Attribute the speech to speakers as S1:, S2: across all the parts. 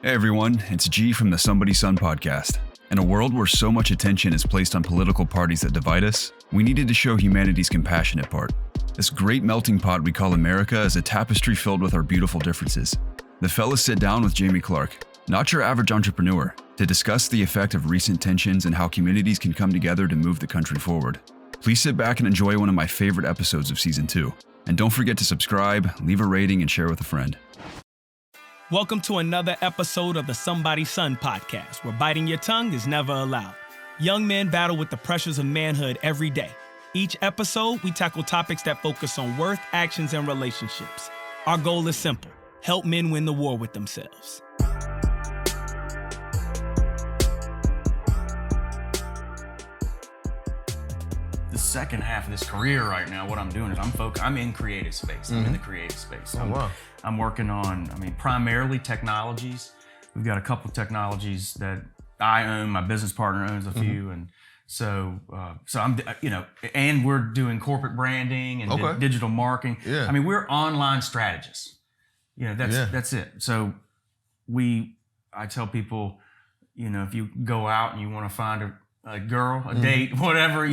S1: Hey everyone, it's G from the Somebody Son podcast. In a world where so much attention is placed on political parties that divide us, we needed to show humanity's compassionate part. This great melting pot we call America is a tapestry filled with our beautiful differences. The fellas sit down with Jamie Clark, not your average entrepreneur, to discuss the effect of recent tensions and how communities can come together to move the country forward. Please sit back and enjoy one of my favorite episodes of season 2. And don't forget to subscribe, leave a rating, and share with a friend.
S2: Welcome to another episode of the Somebody Son podcast, where biting your tongue is never allowed. Young men battle with the pressures of manhood every day. Each episode, we tackle topics that focus on worth, actions, and relationships. Our goal is simple: help men win the war with themselves.
S3: The second half of this career right now, what I'm doing is I'm in creative space. I'm in the creative space. I'm working on, primarily technologies. We've got a couple of technologies that I own, my business partner owns a few. And so I'm, and we're doing corporate branding and digital marketing. Yeah. We're online strategists. That's it. So I tell people, if you go out and you want to find a girl, a date, whatever,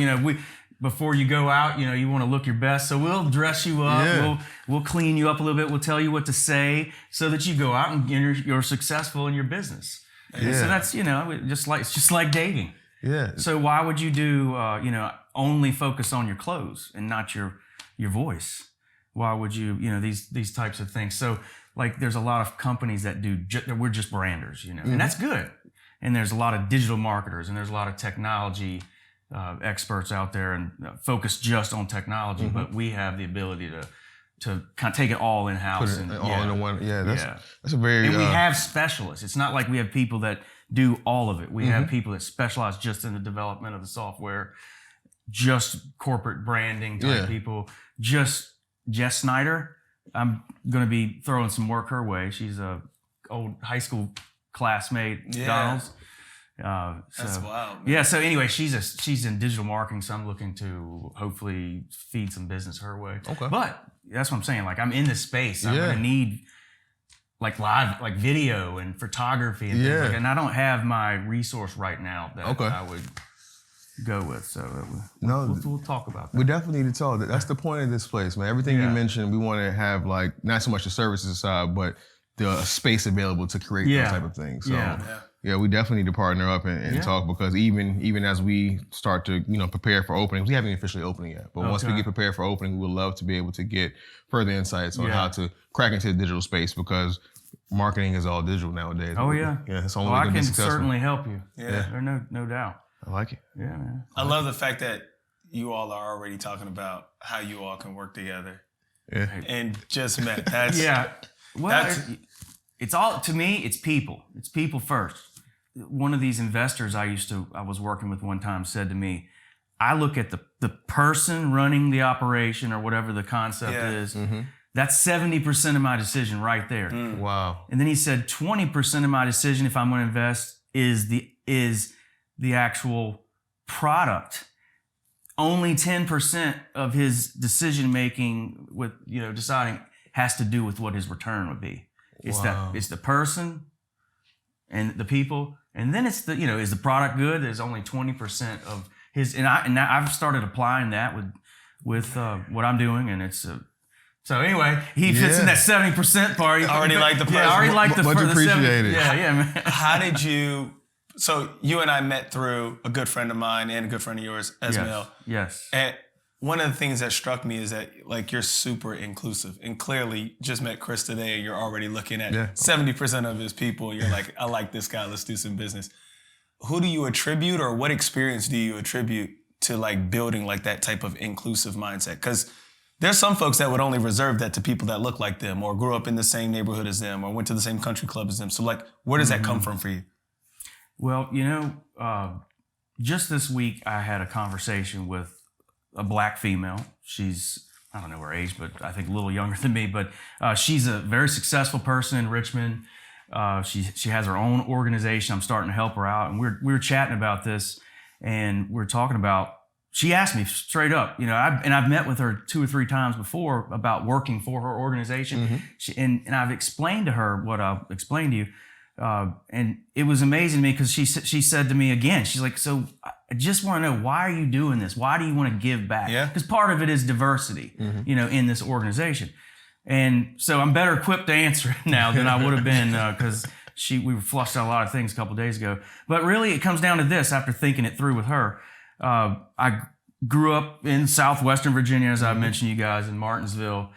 S3: before you go out, you want to look your best. So we'll dress you up. Yeah. We'll clean you up a little bit. We'll tell you what to say so that you go out and you're successful in your business. Yeah. So that's, it's just like dating. Yeah. So why would you do, only focus on your clothes and not your voice? Why would you, these types of things? So like there's a lot of companies that we're just branders, and that's good. And there's a lot of digital marketers and there's a lot of technology experts out there and focus just on technology, but we have the ability to kind of take it all in house and
S4: all into one. Yeah, that's a very.
S3: And we have specialists. It's not like we have people that do all of it. We have people that specialize just in the development of the software, just corporate branding type people. Just Jess Snyder, I'm going to be throwing some work her way. She's a old high school classmate, Donald's.
S5: That's wild. Man.
S3: Yeah. So anyway, she's in digital marketing, so I'm looking to hopefully feed some business her way. Okay. But that's what I'm saying. Like I'm in this space. I'm gonna need like live, like video and photography and things like that. And I don't have my resource right now that I would go with. So we'll talk about that.
S4: We definitely need to talk. That's the point of this place, man. Everything you mentioned, we want to have like not so much the services side, but the space available to create those type of things. So yeah, we definitely need to partner up and talk, because even as we start to prepare for openings, we haven't officially opened yet. But once we get prepared for opening, we would love to be able to get further insights on how to crack into the digital space, because marketing is all digital nowadays.
S3: Oh yeah,
S4: it's only
S3: I can certainly help you. Yeah, there's no doubt.
S4: I like it.
S3: Yeah, man.
S5: I love the fact that you all are already talking about how you all can work together. Yeah, and just met. That's
S3: Well, it's all, to me, it's people. It's people first. One of these investors I was working with one time said to me, I look at the person running the operation or whatever the concept is. That's 70% of my decision right there.
S4: Wow.
S3: And then he said 20% of my decision, if I'm going to invest, is the actual product. Only 10% of his decision making with deciding has to do with what his return would be. It's the person and the people, and then it's is the product good? There's only 20% of his, and I've started applying that with what I'm doing, and it's so anyway, he fits in that 70% part.
S5: I already like the person.
S3: Yeah, I already like the
S4: much appreciated.
S3: Yeah, man.
S5: How did you? So you and I met through a good friend of mine and a good friend of yours, Esmail.
S3: Yes.
S5: And one of the things that struck me is that like you're super inclusive, and clearly just met Chris today and you're already looking at 70% of his people. You're like, I like this guy. Let's do some business. Who do you attribute, or what experience do you attribute to like building like that type of inclusive mindset? Because there's some folks that would only reserve that to people that look like them or grew up in the same neighborhood as them or went to the same country club as them. So like, where does that come from for you?
S3: Well, just this week I had a conversation with a black female. She's, I don't know her age, but I think a little younger than me, but she's a very successful person in Richmond. She has her own organization. I'm starting to help her out. And we were chatting about this, and we're talking about, she asked me straight up, I've met with her 2 or 3 times before about working for her organization. And I've explained to her what I'll explain to you. And it was amazing to me because she said to me again, she's like, so I just want to know, why are you doing this? Why do you want to give back? Because part of it is diversity, in this organization. And so I'm better equipped to answer it now than I would have been because we flushed out a lot of things a couple of days ago. But really, it comes down to this after thinking it through with her. I grew up in southwestern Virginia, as I mentioned you guys, in Martinsville.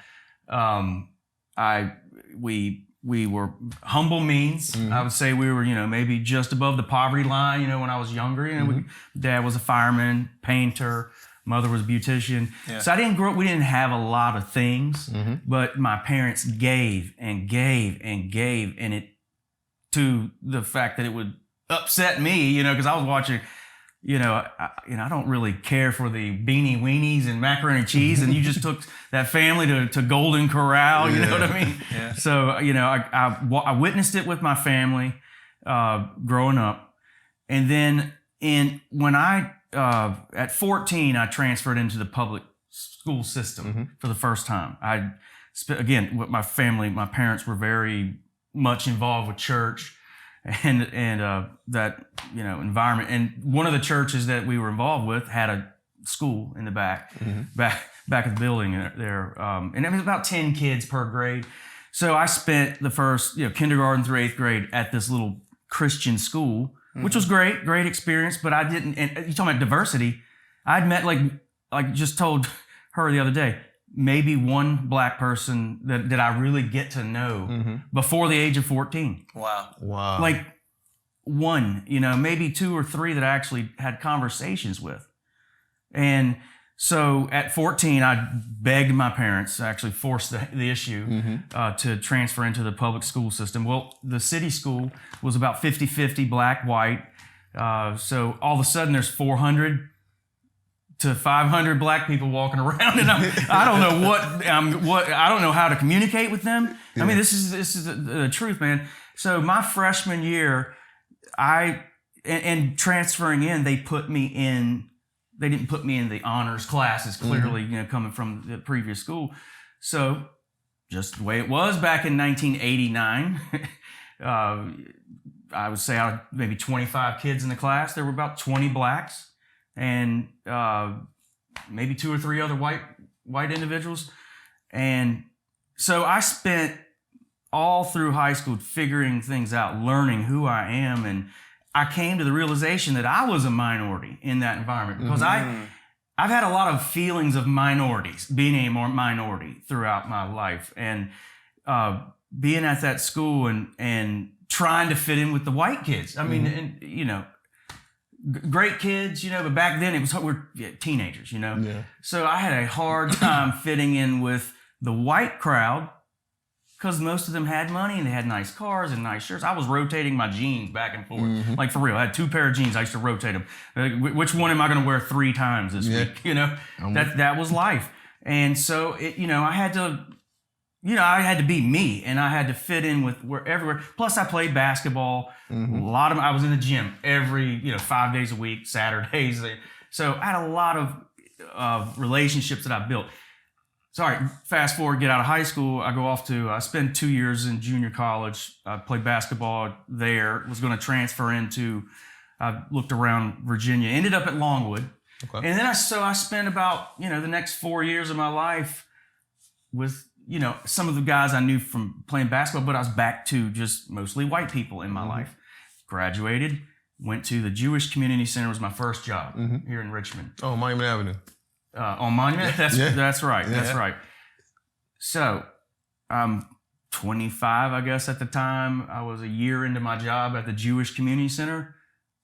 S3: We were humble means. I would say we were, maybe just above the poverty line, when I was younger. Dad was a fireman, painter, mother was a beautician. Yeah. So I didn't grow up, we didn't have a lot of things, but my parents gave and gave and gave, and it to the fact that it would upset me, because I was watching, I don't really care for the beanie weenies and macaroni and cheese, and you just took that family to Golden Corral, you know what I mean? Yeah. So, I witnessed it with my family growing up. And then when I, at 14, I transferred into the public school system for the first time. Again, with my family, my parents were very much involved with church and that environment. And one of the churches that we were involved with had a school in the back of the building there, and it was about 10 kids per grade. So I spent the first kindergarten through 8th grade at this little Christian school, which was great experience. But I didn't. And you talking about diversity? I'd met like just told her the other day, maybe one black person that I really get to know before the age of 14.
S5: Wow.
S3: Like one, maybe 2 or 3 that I actually had conversations with. And so at 14, I begged my parents, actually forced the issue to transfer into the public school system. Well, the city school was about 50-50 black, white. So all of a sudden there's 400 to 500 black people walking around, and I don't know I don't know how to communicate with them. Yeah. I mean, this is the truth, man. So my freshman year, and transferring in, they put me in. They didn't put me in the honors classes. Clearly, coming from the previous school. So just the way it was back in 1989. I would say I had maybe 25 kids in the class. There were about 20 blacks. And maybe 2 or 3 other white individuals. And so I spent all through high school figuring things out, learning who I am. And I came to the realization that I was a minority in that environment because I've had a lot of feelings of minorities, being a minority throughout my life. And being at that school and trying to fit in with the white kids. I mean, and, great kids, but back then we're teenagers, Yeah. So I had a hard time fitting in with the white crowd because most of them had money and they had nice cars and nice shirts. I was rotating my jeans back and forth, like for real. I had 2 pair of jeans. I used to rotate them. Which one am I going to wear 3 times this week? That was life. And so I had to. I had to be me, and I had to fit in with everywhere. Plus, I played basketball. A lot of I was in the gym every 5 days a week, Saturdays. So I had a lot of relationships that I built. Sorry, fast forward, get out of high school. I spent 2 years in junior college. I played basketball there. Was going to transfer into. I looked around Virginia. Ended up at Longwood, and then I spent about the next 4 years of my life with. Some of the guys I knew from playing basketball, but I was back to just mostly white people in my life. Graduated, went to the Jewish Community Center, was my first job here in Richmond.
S4: Oh, Monument Avenue.
S3: On Monument? That's right. Yeah. That's right. So I'm 25, I guess, at the time. I was a year into my job at the Jewish Community Center.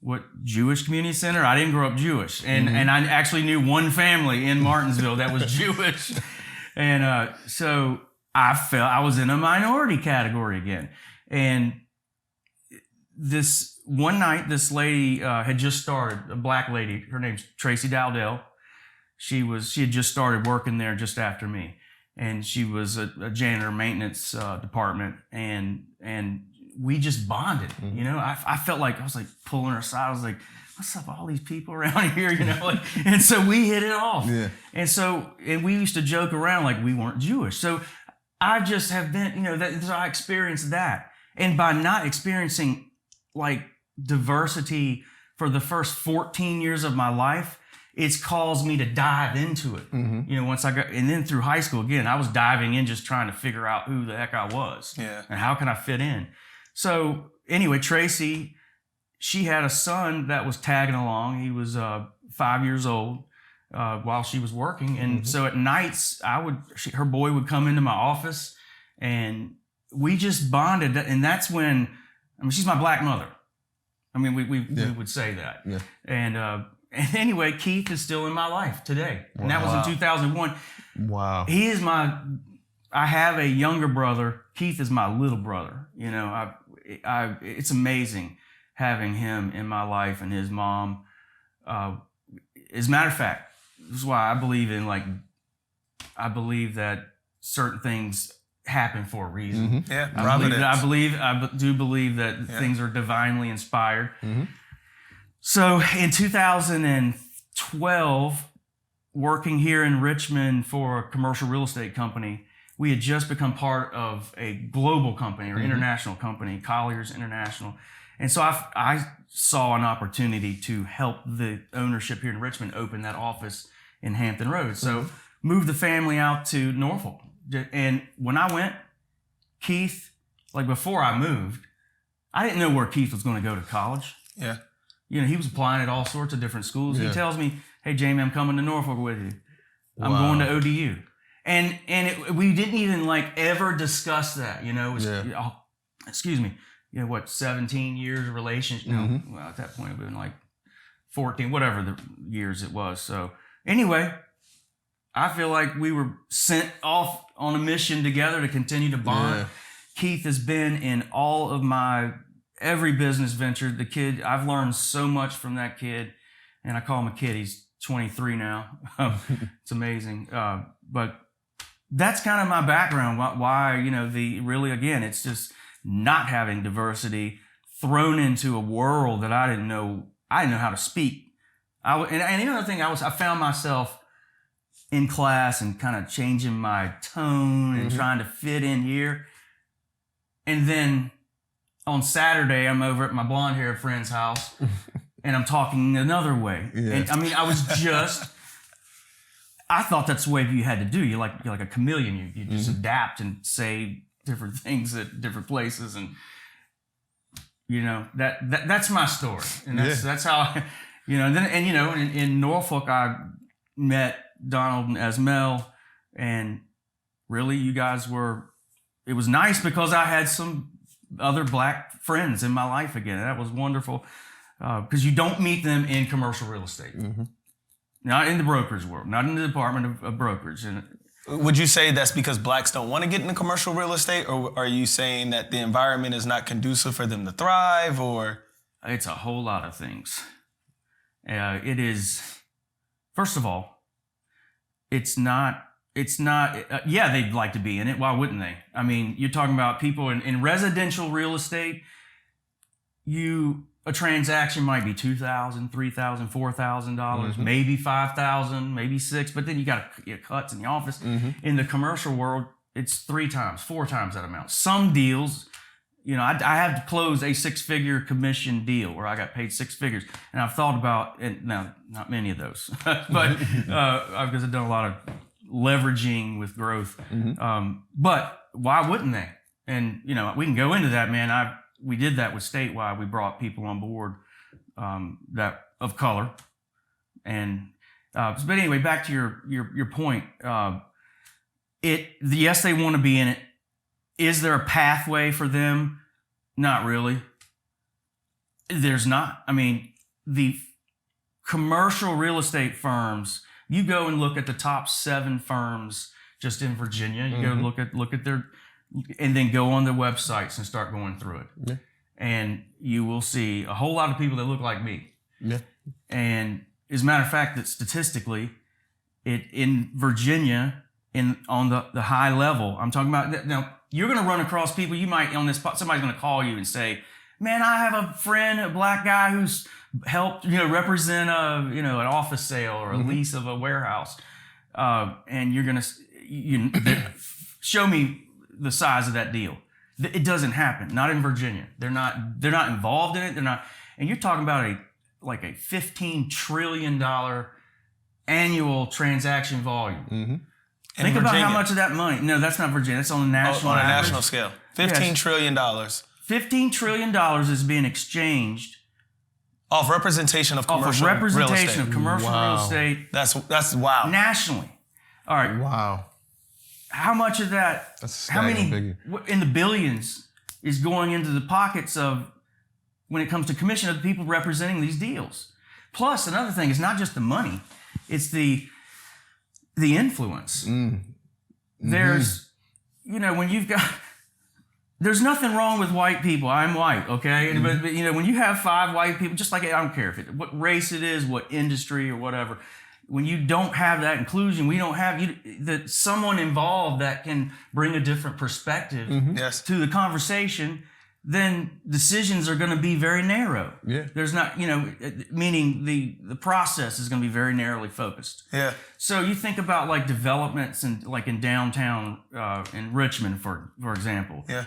S3: What Jewish Community Center? I didn't grow up Jewish. And I actually knew one family in Martinsville that was Jewish. And so I felt I was in a minority category again. And this one night, this lady had just started, a black lady, her name's Tracy Dowdell. She had just started working there just after me. And she was a janitor maintenance department. And we just bonded, I felt like, I was like pulling her aside. I was like, what's up, all these people around here, and so we hit it off. Yeah. And we used to joke around like we weren't Jewish. So I just have been, so I experienced that. And by not experiencing like diversity for the first 14 years of my life, it's caused me to dive into it. You know, once I got, and then through high school, again, I was diving in just trying to figure out who the heck I was and how can I fit in. So anyway, Tracy, she had a son that was tagging along. He was 5 years old while she was working. And so at nights, her boy would come into my office and we just bonded. And that's when, I mean, she's my black mother. I mean, we would say that. Yeah. And anyway, Keith is still in my life today. And that was in 2001.
S4: Wow.
S3: He is I have a younger brother. Keith is my little brother. You know, it's amazing having him in my life and his mom. As a matter of fact, this is why I believe that certain things happen for a reason.
S5: Yeah,
S3: I do believe that things are divinely inspired. So in 2012, working here in Richmond for a commercial real estate company, we had just become part of a global company or international company, Colliers International. And so I saw an opportunity to help the ownership here in Richmond open that office in Hampton Roads. So moved the family out to Norfolk. And when I went, Keith, like before I moved, I didn't know where Keith was going to go to college.
S5: Yeah.
S3: You know, he was applying at all sorts of different schools. He tells me, "Hey, Jamie, I'm coming to Norfolk with you. I'm going to ODU." And we didn't even like ever discuss that, you know. You know, what, 17 years of relationship? No, well, at that point it would have been like 14, whatever the years it was. So anyway, I feel like we were sent off on a mission together to continue to bond. Yeah. Keith has been in all of every business venture. The kid, I've learned so much from that kid, and I call him a kid. He's 23 now. It's amazing. But that's kind of my background. Why, you know, again, it's just not having diversity, thrown into a world that I didn't know how to speak. And the other thing, I found myself in class and kind of changing my tone and trying to fit in here. And then on Saturday, I'm over at my blonde hair friend's house and I'm talking another way. Yeah. And I mean, I thought that's the way you had to do. You're like a chameleon. You just adapt and say different things at different places. And, you know, that's my story. And that's how, you know, and you know, in Norfolk, I met Donald and Esmel, and really you guys it was nice because I had some other black friends in my life again. That was wonderful because you don't meet them in commercial real estate. Not in the brokerage world, not in the department of brokerage. And
S5: would you say that's because blacks don't want to get into commercial real estate, or are you saying that the environment is not conducive for them to thrive, or?
S3: It's a whole lot of things. It is, first of all, it's not, they'd like to be in it. Why wouldn't they? I mean, you're talking about people in residential real estate, a transaction might be $2,000, $3,000, $4,000, maybe $5,000, maybe $6,000, but then you got to get cuts in the office. In the commercial world, it's 3 times, 4 times that amount. Some deals, you know, I have to close a 6-figure commission deal where I got paid 6 figures. And I've thought about, and now not many of those, but because I've done a lot of leveraging with growth. But why wouldn't they? And, you know, we can go into that, man. We did that with Statewide. We brought people on board that of color. And but anyway, back to your point. Yes, they want to be in it. Is there a pathway for them? Not really. There's not. I mean, the commercial real estate firms, you go and look at the top 7 firms just in Virginia. You go look at their, and then go on their websites and start going through it. Yeah. And you will see a whole lot of people that look like me. Yeah. And as a matter of fact, that statistically, in Virginia, on the high level, I'm talking about now. You're going to run across people. You might somebody's going to call you and say, "Man, I have a friend, a black guy who's helped, you know, represent an office sale or a lease of a warehouse," and you're going to show me the size of that deal. It doesn't happen. Not in Virginia. They're not involved in it. They're not. And you're talking about a $15 trillion annual transaction volume.
S5: Mm-hmm.
S3: Think about how much of that money. No, that's not Virginia. That's on a national.
S5: On a national scale. $15 trillion.
S3: $15 trillion is being exchanged
S5: off representation of commercial real estate. That's wow.
S3: Nationally. All right.
S4: Wow.
S3: How much of that? How many in the billions is going into the pockets of, when it comes to commission, of the people representing these deals? Plus, another thing is not just the money; it's the influence. Mm-hmm. There's, when you've got. There's nothing wrong with white people. I'm white, okay? Mm-hmm. But when you have 5 white people, just like, I don't care what race it is, what industry or whatever, when you don't have that inclusion, we don't have someone involved that can bring a different perspective to the conversation, then decisions are going to be very narrow. Yeah. There's not, meaning the process is going to be very narrowly focused. Yeah. So you think about like developments and like in downtown in Richmond, for example. Yeah.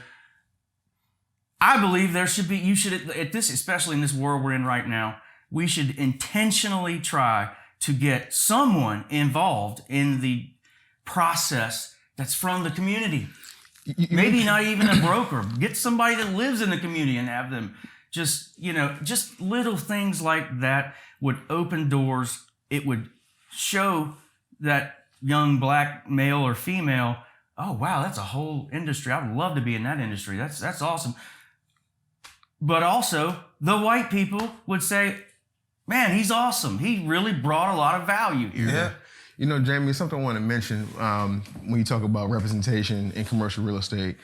S3: I believe you should, at this, especially in this world we're in right now, we should intentionally try to get someone involved in the process that's from the community. Maybe not even a broker. Get somebody that lives in the community and have them just little things like that would open doors. It would show that young black male or female, oh, wow, that's a whole industry. I would love to be in that industry. That's awesome. But also, the white people would say, man, he's awesome. He really brought a lot of value here.
S4: Yeah. Jamie, something I want to mention when you talk about representation in commercial real estate.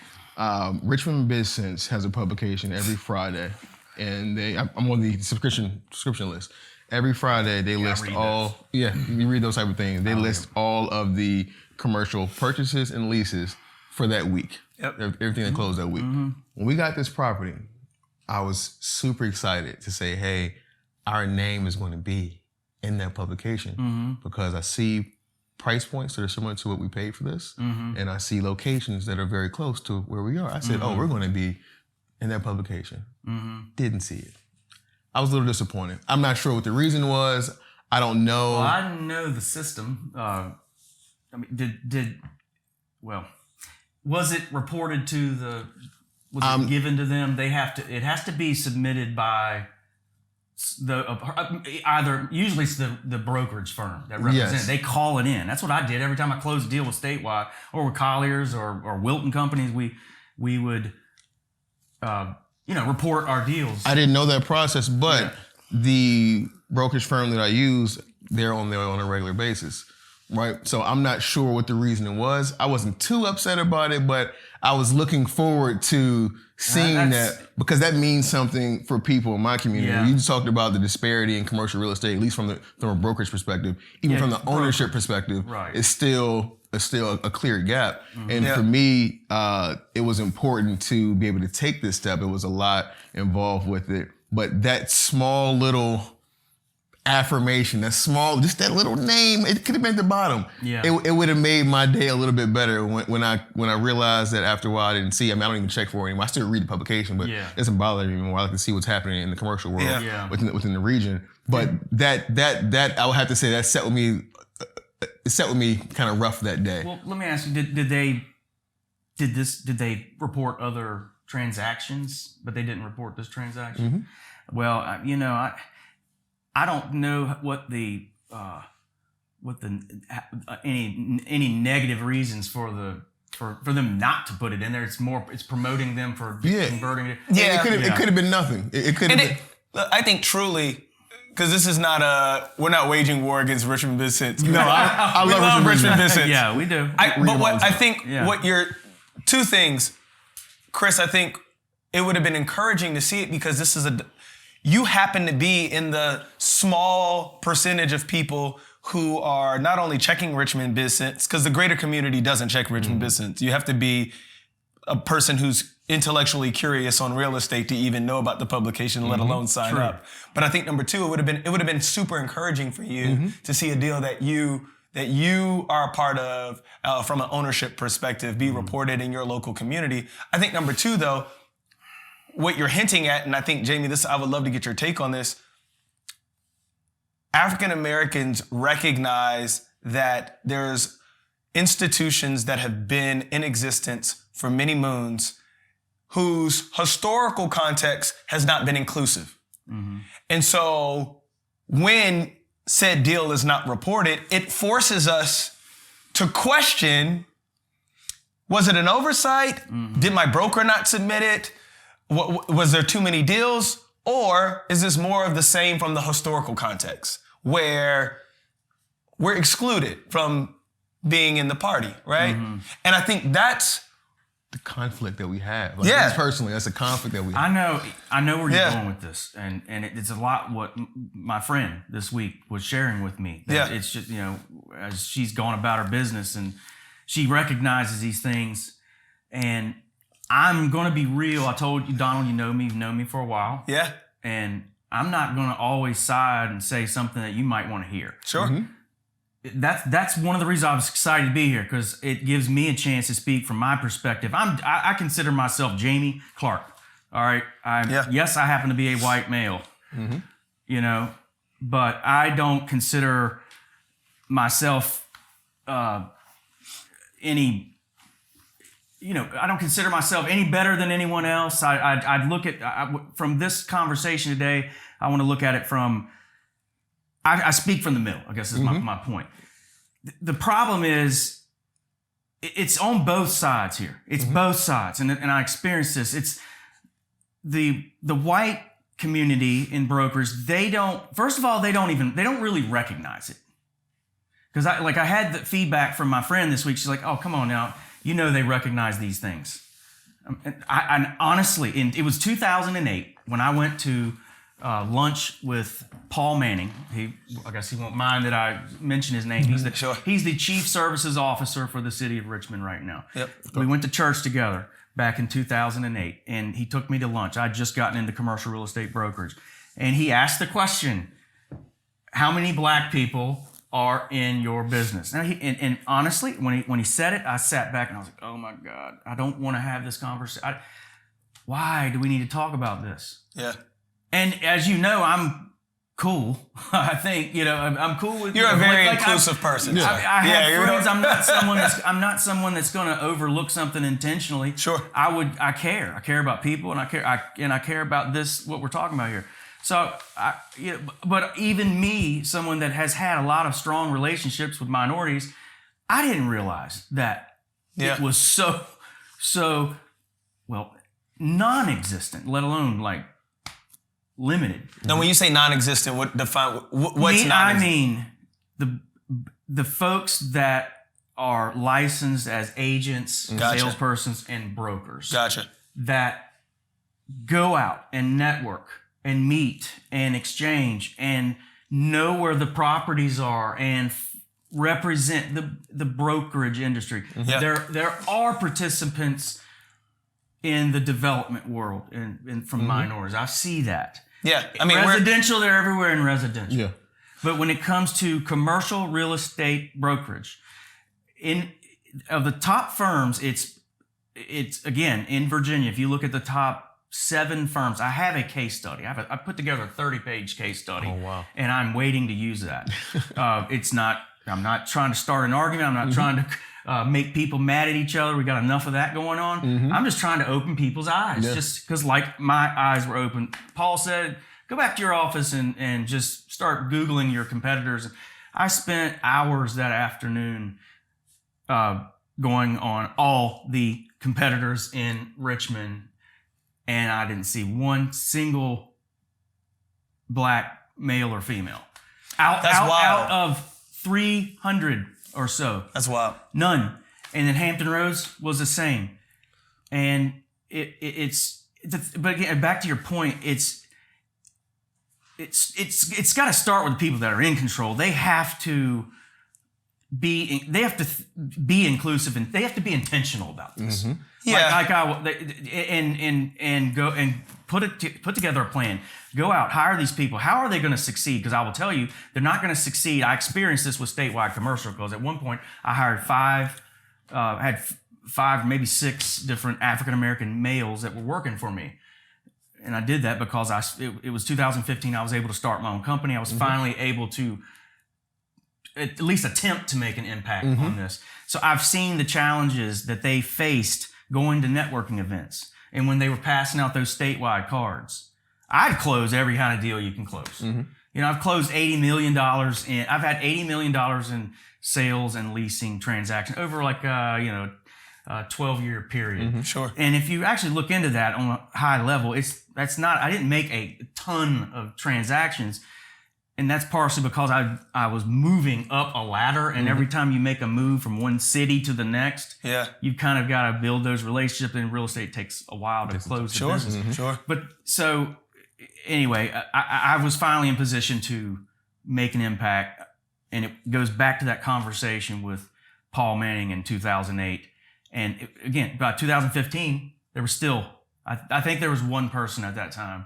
S4: Richmond BizSense has a publication every Friday, and I'm on the subscription list. Every Friday, they list all, you read those type of things. They list all of the commercial purchases and leases for that week. Yep. Everything that closed that week. Mm-hmm. When we got this property, I was super excited to say, hey, our name is going to be in that publication because I see price points that are similar to what we paid for this, and I see locations that are very close to where we are. I said, oh, we're going to be in that publication. Didn't see it. I was a little disappointed. I'm not sure what the reason was. I don't know.
S3: Well, I didn't know the system. Was it reported to was it given to them? It has to be submitted by usually it's the brokerage firm that represents it. They call it in. That's what I did every time I closed a deal with Statewide or with Colliers or Wilton Companies. We would report our deals.
S4: I didn't know that process, but the brokerage firm that I use, they're on there on a regular basis, right? So I'm not sure what the reason was. I wasn't too upset about it, but I was looking forward to seeing that because that means something for people in my community. Yeah. You talked about the disparity in commercial real estate, at least from a brokerage perspective, even from the ownership perspective, right. It's still a clear gap. Mm-hmm. And for me, it was important to be able to take this step. It was a lot involved with it, but that small little affirmation, just that little name, it could have been at the bottom. Yeah. It would have made my day a little bit better when I realized that after a while I didn't see. I mean, I don't even check for it anymore. I still read the publication, but it doesn't bother me anymore. I like to see what's happening in the commercial world within the region. But that I would have to say that set with me kind of rough that day.
S3: Well, let me ask you, did they report other transactions, but they didn't report this transaction? Mm-hmm. Well, I don't know what any negative reasons for them not to put it in there. It's promoting them for converting it.
S4: Yeah, it could have been nothing. It could have been.
S5: I think truly, because this is we're not waging war against Richmond BizSense.
S4: No, I love Richmond BizSense.
S3: Yeah, we do.
S5: Two things, Chris. I think it would have been encouraging to see it because this is you happen to be in the small percentage of people who are not only checking Richmond BizSense, because the greater community doesn't check Richmond BizSense. You have to be a person who's intellectually curious on real estate to even know about the publication, let alone sign up. But I think number two, it would have been super encouraging for you to see a deal that you that you are a part of from an ownership perspective be reported in your local community. I think number two, though, what you're hinting at, and I think, Jamie, I would love to get your take on this. African Americans recognize that there's institutions that have been in existence for many moons whose historical context has not been inclusive. Mm-hmm. And so when said deal is not reported, it forces us to question, was it an oversight? Mm-hmm. Did my broker not submit it? Was there too many deals? Or is this more of the same from the historical context where we're excluded from being in the party, right? Mm-hmm. And I think that's
S4: the conflict that we have. Like, yeah. Personally, that's a conflict that we have.
S3: I know where you're going with this. And it's a lot what my friend this week was sharing with me. That it's just, as she's gone about her business and she recognizes these things. And I'm going to be real. I told you, Donald, you've known me for a while.
S5: Yeah.
S3: And I'm not going to always side and say something that you might want to hear.
S5: Sure. Mm-hmm.
S3: That's one of the reasons I was excited to be here, because it gives me a chance to speak from my perspective. I consider myself Jamie Clark. All right. Yes, I happen to be a white male, mm-hmm. But I don't consider myself I don't consider myself any better than anyone else. I'd look at, from this conversation today, I want to look at it from, I speak from the middle, I guess is mm-hmm. my point. The problem is, it's on both sides here. It's mm-hmm. both sides. And I experienced this. It's the white community in brokers, they don't really recognize it. Because I had the feedback from my friend this week. She's like, oh, come on now. They recognize these things. I honestly, it was 2008 when I went to lunch with Paul Manning. I guess he won't mind that I mention his name. He's the Chief Services Officer for the city of Richmond right now. Yep. We went to church together back in 2008, and he took me to lunch. I'd just gotten into commercial real estate brokerage. And he asked the question, how many black people are in your business? Now, and honestly, when he said it, I sat back and I was like, oh my God, I don't want to have this conversation. Why do we need to talk about this?
S5: Yeah.
S3: And as you know, I'm cool. I think, I'm cool with
S5: you're a very inclusive person.
S3: I have friends. I'm not someone that's going to overlook something intentionally.
S5: Sure.
S3: I care. I care about people, and I care about this, what we're talking about here. So, but even me, someone that has had a lot of strong relationships with minorities, I didn't realize that it was so non-existent, let alone limited.
S5: Now, when you say non-existent, what's non-existent?
S3: I mean the folks that are licensed as agents, salespersons, and brokers.
S5: Gotcha.
S3: That go out and network and meet and exchange and know where the properties are and represent the brokerage industry. Mm-hmm. There are participants in the development world and from mm-hmm. minorities. I see that.
S5: Yeah,
S3: residential, they're everywhere in residential. Yeah. But when it comes to commercial real estate brokerage, of the top firms, it's again in Virginia. If you look at the top 7 firms, I have a case study. I put together a 30-page case study.
S5: Oh, wow.
S3: And I'm waiting to use that. I'm not trying to start an argument. I'm not mm-hmm. trying to make people mad at each other. We got enough of that going on. Mm-hmm. I'm just trying to open people's eyes. Yeah. Just because my eyes were open. Paul said, go back to your office and just start Googling your competitors. I spent hours that afternoon going on all the competitors in Richmond, and I didn't see one single black male or female. Out of 300 or so.
S5: That's wild.
S3: None. And then Hampton Roads was the same. And but again, back to your point, it's got to start with the people that are in control. They have to be inclusive, and they have to be intentional about this. Mm-hmm.
S5: Yeah.
S3: and go and put together a plan. Go out, hire these people. How are they going to succeed? Because I will tell you, they're not going to succeed. I experienced this with statewide commercial because at one point I hired five, maybe six different African-American males that were working for me. And I did that because it was 2015. I was able to start my own company. I was finally able to at least attempt to make an impact on this. So I've seen the challenges that they faced going to networking events. And when they were passing out those statewide cards, I'd close every kind of deal you can close. You know, I've closed $80 million I've had $80 million in sales and leasing transactions over like, a 12-year period.
S5: Sure.
S3: And if you actually look into that on a high level, I didn't make a ton of transactions. And that's partially because I was moving up a ladder, and every time you make a move from one city to the next, you've kind of got to build those relationships. And real estate takes a while to close the business.
S5: Sure.
S3: But so anyway, I was finally in position to make an impact, and it goes back to that conversation with Paul Manning in 2008. And again, by 2015, there was still, I think there was one person at that time,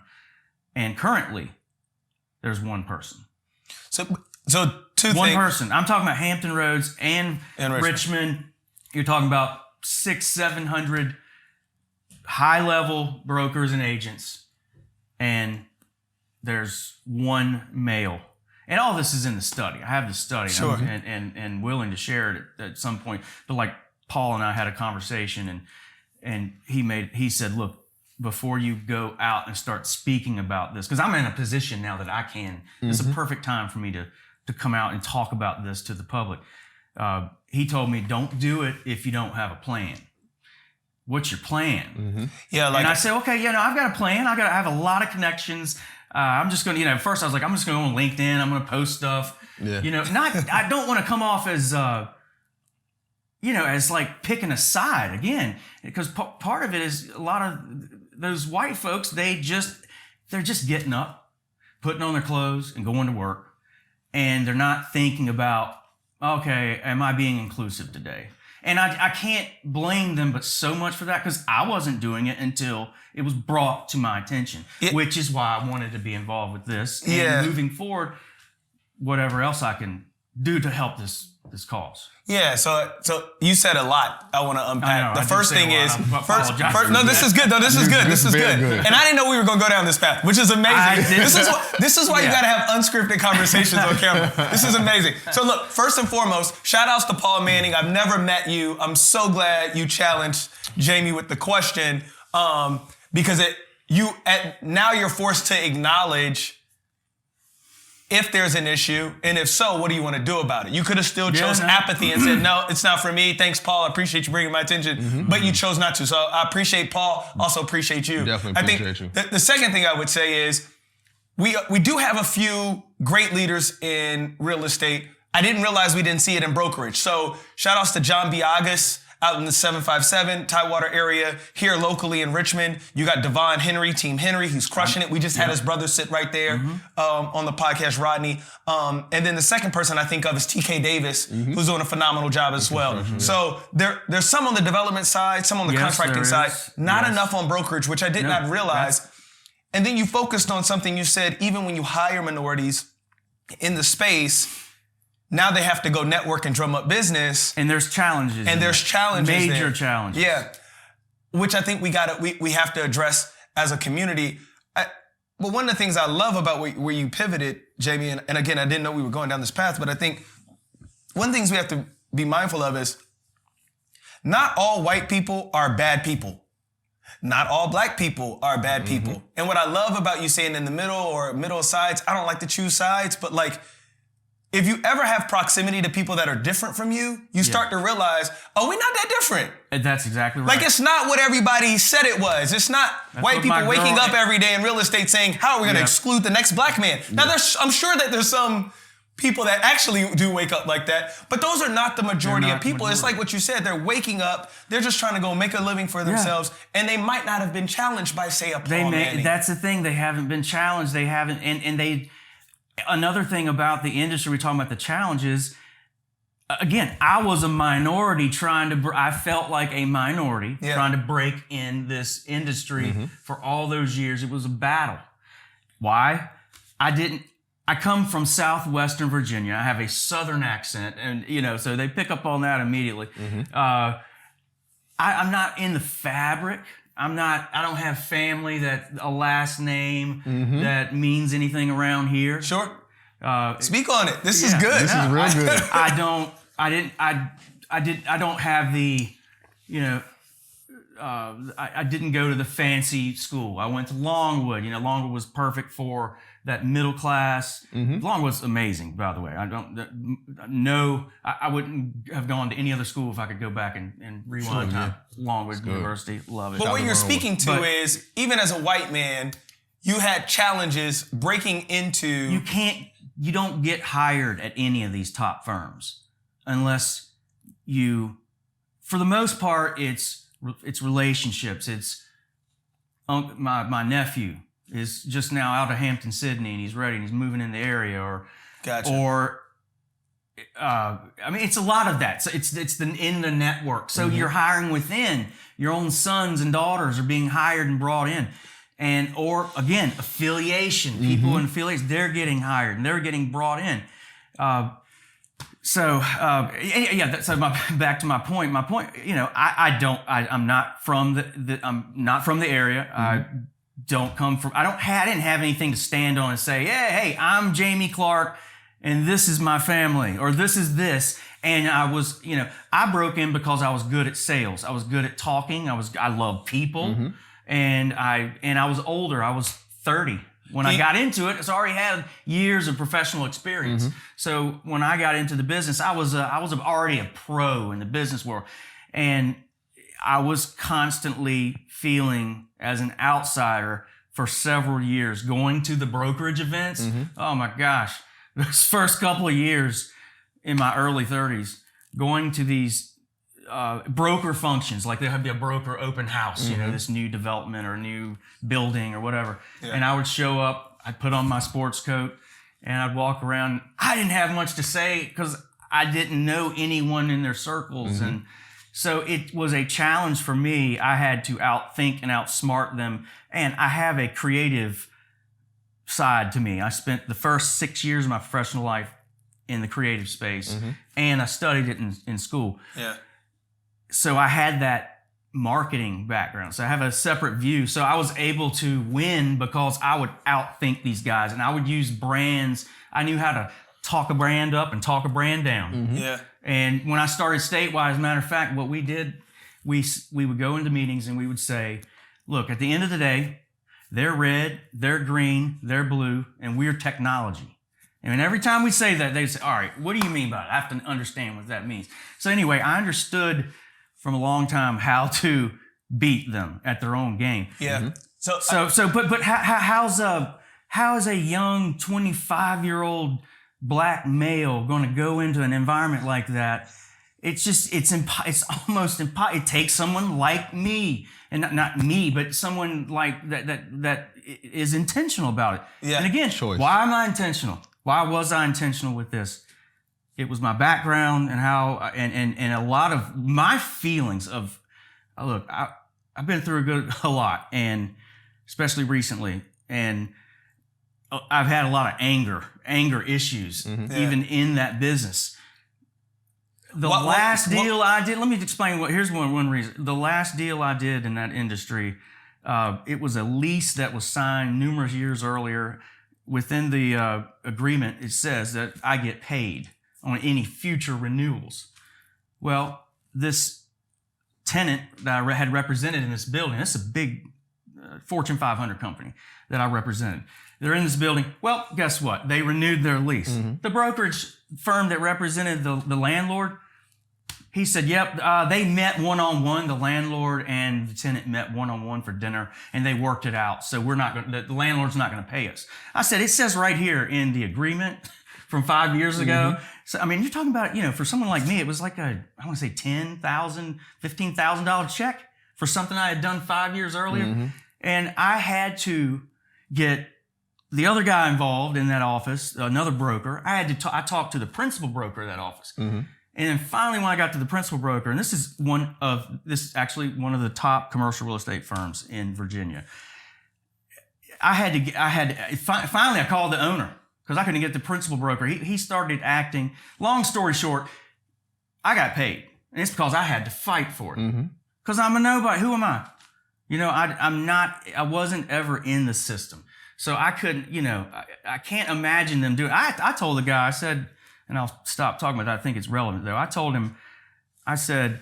S3: and currently, there's one person.
S5: So two things.
S3: One person. I'm talking about Hampton Roads and Richmond. You're talking about 600-700 high-level brokers and agents, and there's one male. And all this is in the study. I have the study,
S5: sure.
S3: and willing to share it at some point. But like Paul and I had a conversation, and he said, look, before you go out and start speaking about this, because I'm in a position now that I can, it's a perfect time for me to come out and talk about this to the public. He told me, don't do it if you don't have a plan. What's your plan?
S5: Yeah,
S3: and I said, okay, I've got a plan. I have a lot of connections. I'm just going to, first I was like, I'm just going to go on LinkedIn. I'm going to post stuff. Yeah. I don't want to come off as, as like picking a side again, because part of it is a lot of those white folks, they're just getting up, putting on their clothes and going to work. And they're not thinking about, okay, am I being inclusive today? And I can't blame them but so much for that, because I wasn't doing it until it was brought to my attention, which is why I wanted to be involved with this. And moving forward, whatever else I can do to help this cause.
S5: Yeah, so you said a lot I want to unpack. The first thing is, this is good. No, this is good. This is good. And I didn't know we were going to go down this path, which is amazing. This is why you got to have unscripted conversations on camera. This is amazing. So look, first and foremost, shout outs to Paul Manning. I've never met you. I'm so glad you challenged Jamie with the question, because now you're forced to acknowledge if there's an issue, and if so, what do you want to do about it? You could have still chose apathy and said, no, it's not for me. Thanks, Paul. I appreciate you bringing my attention. But you chose not to. So I appreciate Paul. Also appreciate you.
S4: Definitely appreciate you.
S5: The second thing I would say is we do have a few great leaders in real estate. I didn't realize we didn't see it in brokerage. So shout outs to John Biagas out in the 757 Tidewater area. Here locally in Richmond, you got Devon Henry, Team Henry. He's crushing it. We just had his brother sit right there on the podcast, Rodney. And then the second person I think of is TK Davis, who's doing a phenomenal job as well. So there's some on the development side, some on the contracting side, not enough on brokerage, which I did not realize. And then you focused on something you said, even when you hire minorities in the space, now they have to go network and drum up business.
S3: And there's challenges.
S5: And there's challenges.
S3: Major challenges.
S5: Yeah. Which I think we have to address as a community. But one of the things I love about where you pivoted, Jamie, and again, I didn't know we were going down this path, but I think one of the things we have to be mindful of is not all white people are bad people. Not all black people are bad people. And what I love about you saying in the middle or middle sides, I don't like to choose sides, but like, if you ever have proximity to people that are different from you, you start to realize, oh, we're not that different.
S3: That's exactly right.
S5: Like, it's not what everybody said it was. It's not white people waking up every day in real estate saying, how are we going to exclude the next black man? Now, I'm sure that there's some people that actually do wake up like that, but those are not the majority of people. It's like what you said. They're waking up. They're just trying to go make a living for themselves, and they might not have been challenged by, say, a Paul Manning.
S3: That's the thing. They haven't been challenged. They haven't, and they... Another thing about the industry, we're talking about the challenges, again, I was a minority I felt like a minority trying to break in this industry for all those years. It was a battle. Why? I come from southwestern Virginia. I have a southern accent, and so they pick up on that immediately. I'm not in the fabric. I don't have family that a last name that means anything around here.
S5: Sure. Speak on it. This is good.
S4: This is real good.
S3: I don't have the, I didn't go to the fancy school. I went to Longwood. Longwood was perfect for that middle class. Longwood was amazing, by the way. I wouldn't have gone to any other school if I could go back and rewind time. Longwood University, love it.
S5: But what you're speaking to is, even as a white man, you had challenges breaking into...
S3: You don't get hired at any of these top firms unless for the most part, it's relationships. It's my nephew is just now out of Hampton, Sydney, and he's ready and he's moving in the area, it's a lot of that. So it's in the network. So you're hiring within. Your own sons and daughters are being hired and brought in. Or again, affiliation, people in affiliates, they're getting hired and they're getting brought in. So back to my point. My point, I'm not from the area. I didn't have anything to stand on and say, hey, I'm Jamie Clark and this is my family, or this is this. And I was, I broke in because I was good at sales. I was good at talking. I love people. And I was older. I was 30 when I got into it. So I already had years of professional experience. So when I got into the business, I was already a pro in the business world, and I was constantly feeling as an outsider for several years, going to the brokerage events. Oh my gosh, those first couple of years in my early 30s, going to these broker functions, like there would be a broker open house, this new development or new building or whatever. And I would show up, I'd put on my sports coat and I'd walk around. I didn't have much to say because I didn't know anyone in their circles. And so it was a challenge for me. I had to outthink and outsmart them. And I have a creative side to me. I spent the first 6 years of my professional life in the creative space, and I studied it in school. So I had that marketing background. So I have a separate view. So I was able to win because I would outthink these guys, and I would use brands. I knew how to talk a brand up and talk a brand down. And when I started statewide, as a matter of fact, what we did, we would go into meetings and we would say, look, at the end of the day, they're red, they're green, they're blue, and we're technology. And every time we say that, they say, all right, what do you mean by it? I have to understand what that means. So anyway, I understood from a long time how to beat them at their own game. But how is a young 25-year-old black male going to go into an environment like that? It's almost impossible. It takes someone like me, and not me, but someone like that is intentional about it. And again, why am I intentional? Why was I intentional with this? It was my background and how, and a lot of my feelings of, look, I've been through a lot, and especially recently, and I've had a lot of anger issues, even in that business. The last deal I did, let me explain here's one reason. The last deal I did in that industry, it was a lease that was signed numerous years earlier. Within the agreement, it says that I get paid on any future renewals. Well, this tenant that I had represented in this building, this is a big Fortune 500 company that I represented. They're in this building. Well, guess what? They renewed their lease. The brokerage firm that represented the landlord, he said, yep, they met one-on-one. The landlord and the tenant met one-on-one for dinner, and they worked it out. So the landlord's not going to pay us. I said, it says right here in the agreement from 5 years ago. So, I mean, you're talking about, for someone like me, it was like I want to say $10,000, $15,000 check for something I had done 5 years earlier. And I had to get the other guy involved in that office, another broker. I talked to the principal broker of that office. And then finally, when I got to the principal broker, and this is actually one of the top commercial real estate firms in Virginia. Finally, I called the owner because I couldn't get the principal broker. He started acting. Long story short, I got paid. And it's because I had to fight for it. Because I'm a nobody. Who am I? I wasn't ever in the system. So I couldn't, I can't imagine them doing it. I told the guy, I said, and I'll stop talking about that. I think it's relevant though. I told him, I said,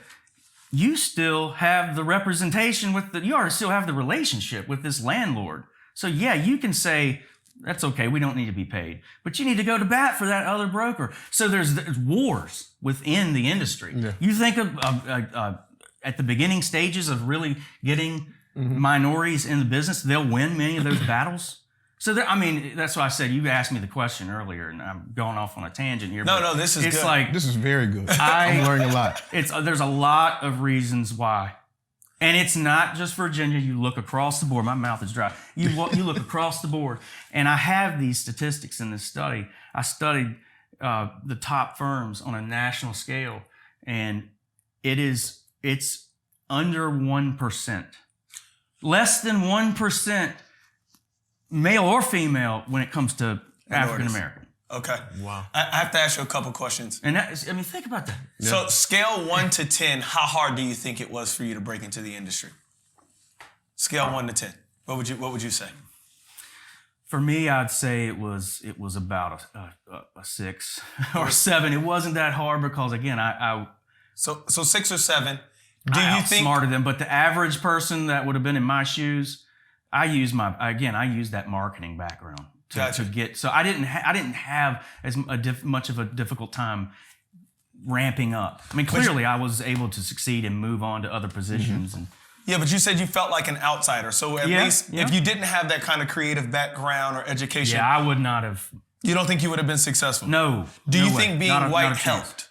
S3: you still have the representation you still have the relationship with this landlord. So yeah, you can say, that's okay, we don't need to be paid. But you need to go to bat for that other broker. So there's wars within the industry. Yeah. You think of at the beginning stages of really getting minorities in the business, they'll win many of those battles. So that's why I said, you asked me the question earlier, and I'm going off on a tangent here.
S5: No, this is good.
S4: This is very good. I'm learning a lot.
S3: There's a lot of reasons why. And it's not just Virginia. You look across the board. My mouth is dry. You look across the board. And I have these statistics in this study. I studied the top firms on a national scale, and it's under 1%. Less than 1% male or female when it comes to African American.
S5: Okay.
S4: Wow.
S5: I have to ask you a couple questions.
S3: And think about that.
S5: Yeah. So scale 1 to 10, how hard do you think it was for you to break into the industry? Scale 1 to 10. What would you say?
S3: For me, I'd say it was about a 6 or 7. It wasn't that hard because again,
S5: So 6 or 7. Do
S3: I
S5: you think
S3: outsmarted them? But the average person that would have been in my shoes, I used that marketing background to get. So I didn't have as much of a difficult time ramping up. I mean, clearly I was able to succeed and move on to other positions. And
S5: yeah, but you said you felt like an outsider. So at least if you didn't have that kind of creative background or education,
S3: yeah, I would not have.
S5: You don't think you would have been successful?
S3: No.
S5: Do you think being white helped?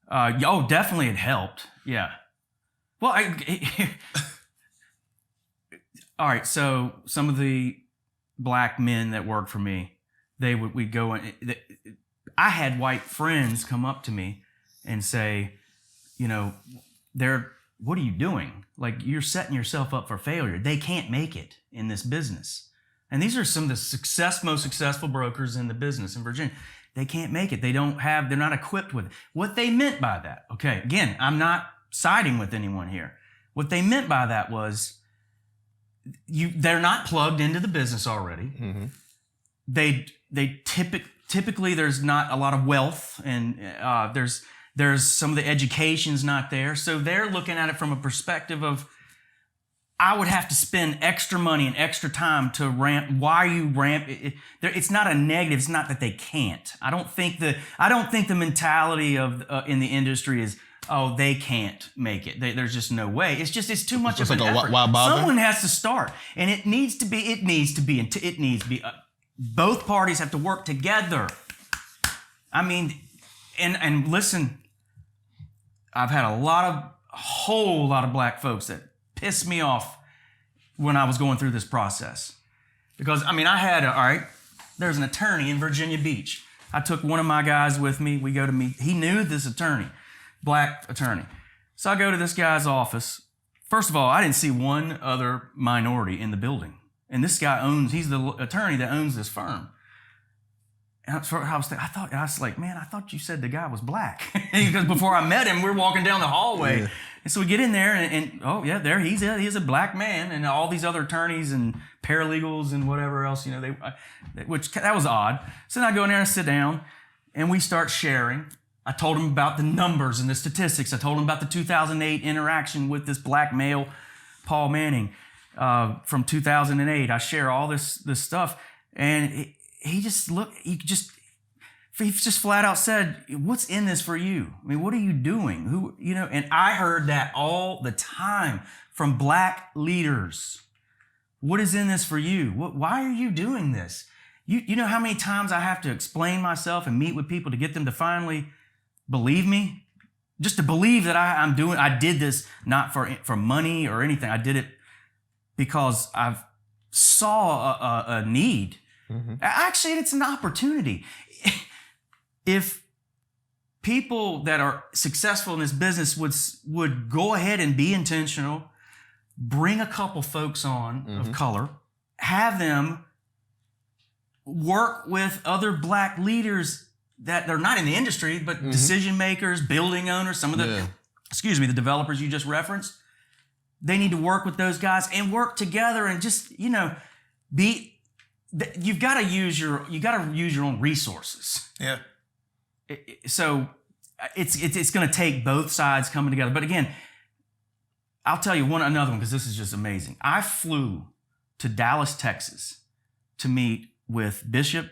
S3: Definitely it helped. Yeah. Well, all right. So some of the black men that worked for me, we'd go in. I had white friends come up to me and say, what are you doing? Like, you're setting yourself up for failure. They can't make it in this business. And these are some of the most successful brokers in the business in Virginia. They can't make it. They're not equipped with it. What they meant by that, okay, again, I'm not siding with anyone here. What they meant by that was they're not plugged into the business already. Mm-hmm. They typically there's not a lot of wealth, and there's some of the education's not there. So they're looking at it from a perspective of, I would have to spend extra money and extra time to ramp. Why you ramp? It's not a negative. It's not that they can't. I don't think the mentality of in the industry is, oh, they can't make it. There's just no way. It's too much of an effort. Someone has to start, and it needs to be. Both parties have to work together. I mean, and listen, I've had a whole lot of black folks that pissed me off when I was going through this process. Because, there's an attorney in Virginia Beach. I took one of my guys with me. We go to meet. He knew this attorney, black attorney. So I go to this guy's office. First of all, I didn't see one other minority in the building. And this guy he's the attorney that owns this firm. And I was like, man, I thought you said the guy was black. Because before I met him, we're walking down the hallway. Yeah. And so we get in there and oh yeah, there he is a black man, and all these other attorneys and paralegals and whatever else, which that was odd. So then I go in there and sit down, and we start sharing. I told him about the numbers and the statistics. I told him about the 2008 interaction with this black male, Paul Manning, from 2008. I share all this stuff, and he just flat out said, what's in this for you? I mean, what are you doing? And I heard that all the time from black leaders. What is in this for you? Why are you doing this? You know how many times I have to explain myself and meet with people to get them to finally believe me? Just to believe that I did this not for money or anything. I did it because I saw a need. Mm-hmm. Actually, it's an opportunity. If people that are successful in this business would go ahead and be intentional, bring a couple folks on of color, have them work with other black leaders that they're not in the industry, but decision makers, building owners, some of the, the developers you just referenced. They need to work with those guys and work together and just, you've got to use your own resources.
S5: Yeah.
S3: So it's going to take both sides coming together. But again, I'll tell you another one because this is just amazing. I flew to Dallas, Texas to meet with Bishop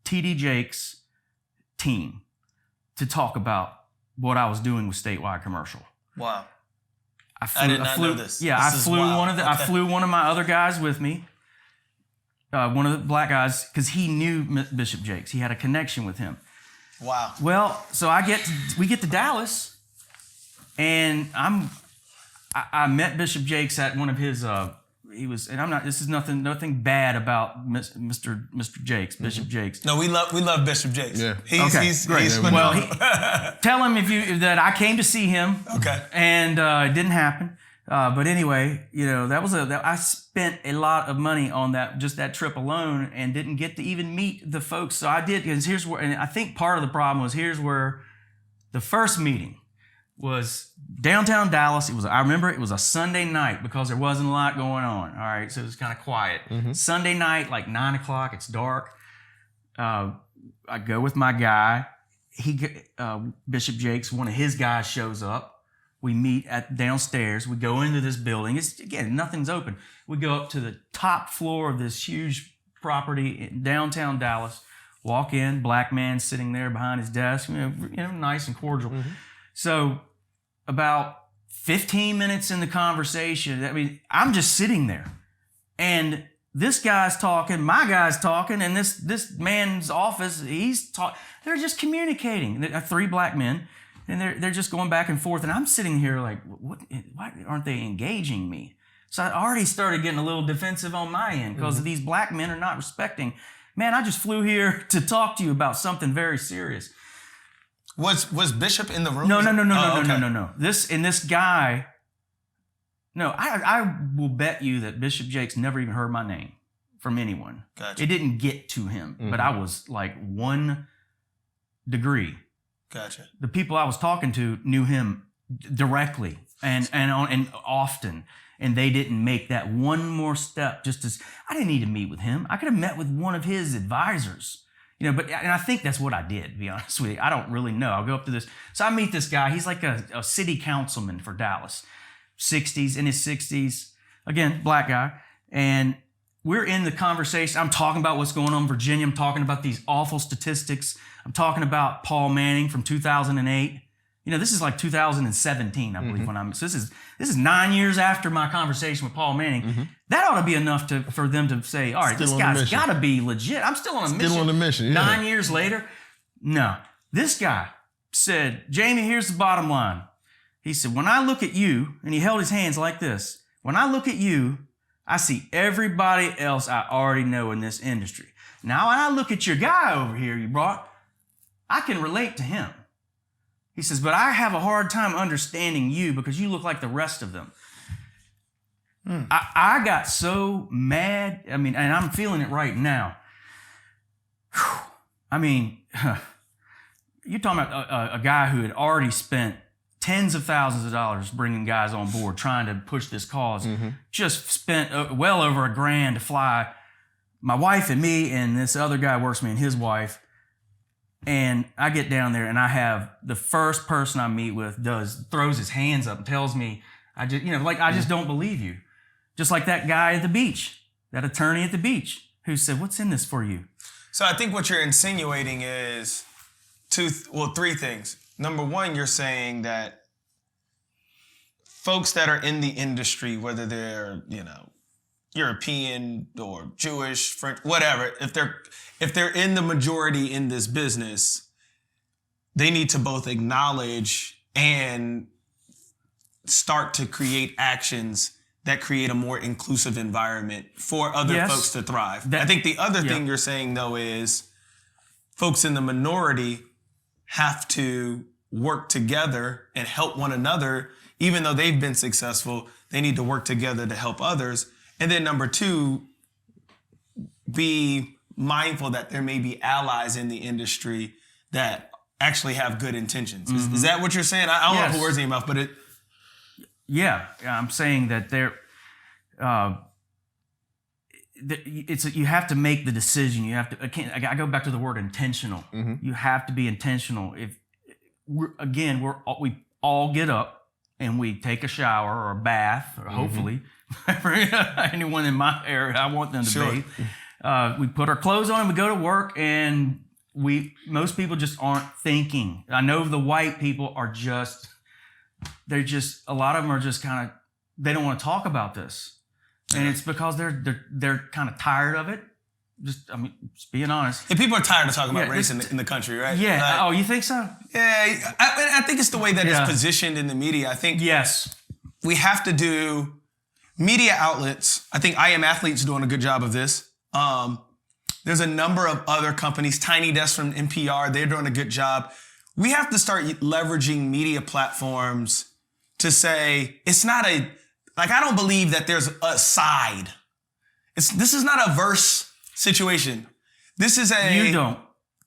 S3: T.D. Jakes' team to talk about what I was doing with Statewide Commercial.
S5: Wow. I did not know this.
S3: Yeah, I flew one of my other guys with me, one of the black guys, because he knew Bishop Jakes. He had a connection with him.
S5: Wow.
S3: Well, so we get to Dallas, and I met Bishop Jakes at one of his. This is nothing bad about Mr. Jakes, Bishop Jakes.
S5: No, we love Bishop Jakes.
S3: Yeah.
S5: He's
S3: great. Well, tell him that I came to see him.
S5: Okay.
S3: And it didn't happen. But anyway, I spent a lot of money on that trip alone and didn't get to even meet the folks. So I did, and I think part of the problem was here's where the first meeting was downtown Dallas. I remember it was a Sunday night because there wasn't a lot going on. All right, so it was kind of quiet. Sunday night, like 9:00, it's dark. I go with my guy. Bishop Jakes, one of his guys shows up. We meet downstairs. We go into this building. Nothing's open. We go up to the top floor of this huge property in downtown Dallas. Walk in, black man sitting there behind his desk. Nice and cordial. So about 15 minutes in the conversation, I'm just sitting there, and this guy's talking, my guy's talking, and this man's office, he's talking. They're just communicating. They're 3 black men. And they're just going back and forth. And I'm sitting here like, why aren't they engaging me? So I already started getting a little defensive on my end because these black men are not respecting. Man, I just flew here to talk to you about something very serious.
S5: Was Bishop in the room?
S3: No. This guy, I will bet you that Bishop Jakes never even heard my name from anyone.
S5: Gotcha.
S3: It didn't get to him, but I was like 1 degree.
S5: Gotcha.
S3: The people I was talking to knew him directly and often, and they didn't make that one more step. I didn't need to meet with him. I could have met with one of his advisors, and I think that's what I did. To be honest with you, I don't really know. I'll go up to this. So I meet this guy. He's like a city councilman for Dallas, in his 60s. Again, black guy, and we're in the conversation. I'm talking about what's going on in Virginia. I'm talking about these awful statistics. I'm talking about Paul Manning from 2008. This is like 2017, I believe, so this is 9 years after my conversation with Paul Manning. That ought to be enough for them to say, all right, this guy's got to be legit. I'm still on a mission.
S4: Still on the mission, yeah.
S3: 9 years later, no. This guy said, Jamie, here's the bottom line. He said, when I look at you, and he held his hands like this, when I look at you, I see everybody else I already know in this industry. Now, when I look at your guy over here you brought, I can relate to him. He says, but I have a hard time understanding you because you look like the rest of them. I got so mad. And I'm feeling it right now. You're talking about a guy who had already spent tens of thousands of dollars bringing guys on board, trying to push this cause. Just spent well over $1,000 to fly my wife and me, and this other guy works with me and his wife. And I get down there, and I have the first person I meet with throws his hands up and tells me, I just don't believe you. Just like that guy at the beach, that attorney at the beach who said, what's in this for you?
S5: So I think what you're insinuating is 3 things. Number 1, you're saying that folks that are in the industry, whether they're, European or Jewish, French, whatever, if they're in the majority in this business, they need to both acknowledge and start to create actions that create a more inclusive environment for other folks to thrive. I think the other thing you're saying, though, is folks in the minority have to work together and help one another. Even though they've been successful, they need to work together to help others. And then number two, be mindful that there may be allies in the industry that actually have good intentions. Is that what you're saying? I don't want to put words in your mouth, but
S3: Yeah, I'm saying that you have to make the decision. You have to. I go back to the word intentional. You have to be intentional. We all get up and we take a shower or a bath, or hopefully for anyone in my area, I want them to bathe. We put our clothes on and we go to work, and most people just aren't thinking. I know the white people are a lot of them are just kind of, they don't want to talk about this. And it's because they're kind of tired of it. Just being honest.
S5: And people are tired of talking about race in the country, right?
S3: Yeah. Oh, you think so?
S5: Yeah. I think it's the way that it's positioned in the media. I think we have to do media outlets. I think I Am Athlete's doing a good job of this. There's a number of other companies, Tiny Desk from NPR, they're doing a good job. We have to start leveraging media platforms to say, it's not I don't believe that there's a side. This is not a verse situation. This is
S3: You don't.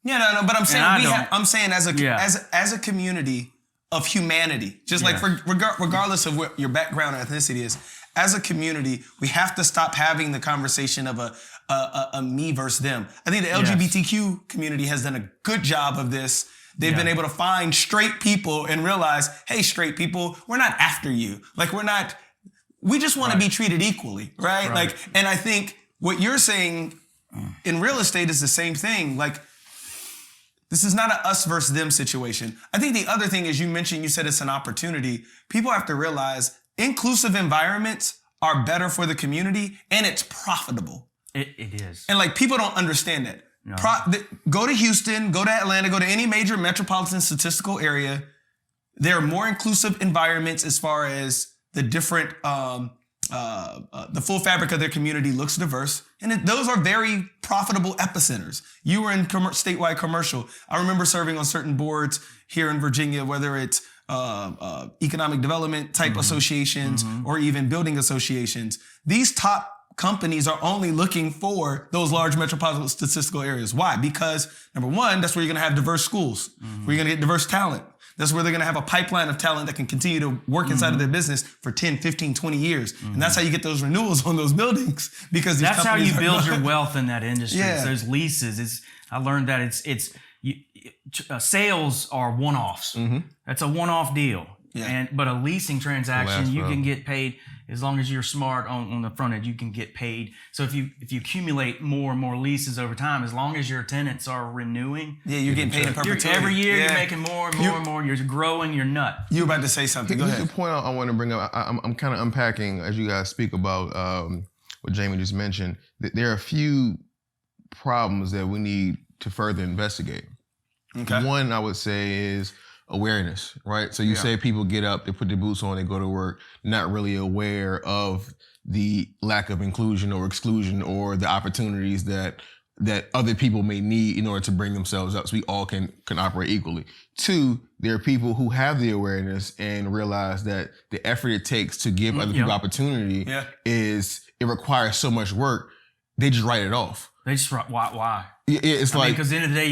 S5: Yeah, no, but I'm saying I'm saying as a community of humanity, just like regardless of what your background or ethnicity is, as a community, we have to stop having the conversation of a me versus them. I think the LGBTQ community has done a good job of this. They've been able to find straight people and realize, hey, straight people, we're not after you. We just want to be treated equally, right? And I think what you're saying in real estate is the same thing. This is not an us versus them situation. I think the other thing is you said it's an opportunity. People have to realize inclusive environments are better for the community and it's profitable.
S3: It is.
S5: And people don't understand that. No. Go to Houston, go to Atlanta, go to any major metropolitan statistical area. There are more inclusive environments as far as the different, the full fabric of their community looks diverse. And those are very profitable epicenters. You were in statewide commercial. I remember serving on certain boards here in Virginia, whether it's economic development type associations or even building associations. These top companies are only looking for those large metropolitan statistical areas. Why? Because number one, that's where you're going to have diverse schools, where you're going to get diverse talent. That's where they're going to have a pipeline of talent that can continue to work inside of their business for 10, 15, 20 years. And that's how you get those renewals on those buildings, because these
S3: that's how you build your wealth in that industry.
S5: Yeah.
S3: It's those leases. I learned that sales are one-offs. That's a one-off deal. Yeah. But a leasing transaction, you can get paid as long as you're smart on the front end. You can get paid. So if you accumulate more and more leases over time, as long as your tenants are renewing,
S5: you're getting paid in perpetuity.
S3: Every year you're making more and more and more. You're growing your nut.
S5: You were about to say something. Go ahead.
S4: Here's the point I want to bring up. I'm kind of unpacking as you guys speak about what Jamie just mentioned. That there are a few problems that we need to further investigate. Okay. One I would say is awareness, right? So you say people get up, they put their boots on, they go to work, not really aware of the lack of inclusion or exclusion or the opportunities that other people may need in order to bring themselves up so we all can operate equally. Two, there are people who have the awareness and realize that the effort it takes to give other people opportunity it requires so much work, they just write it off.
S3: They just why?
S4: It's because
S3: at the end of the day,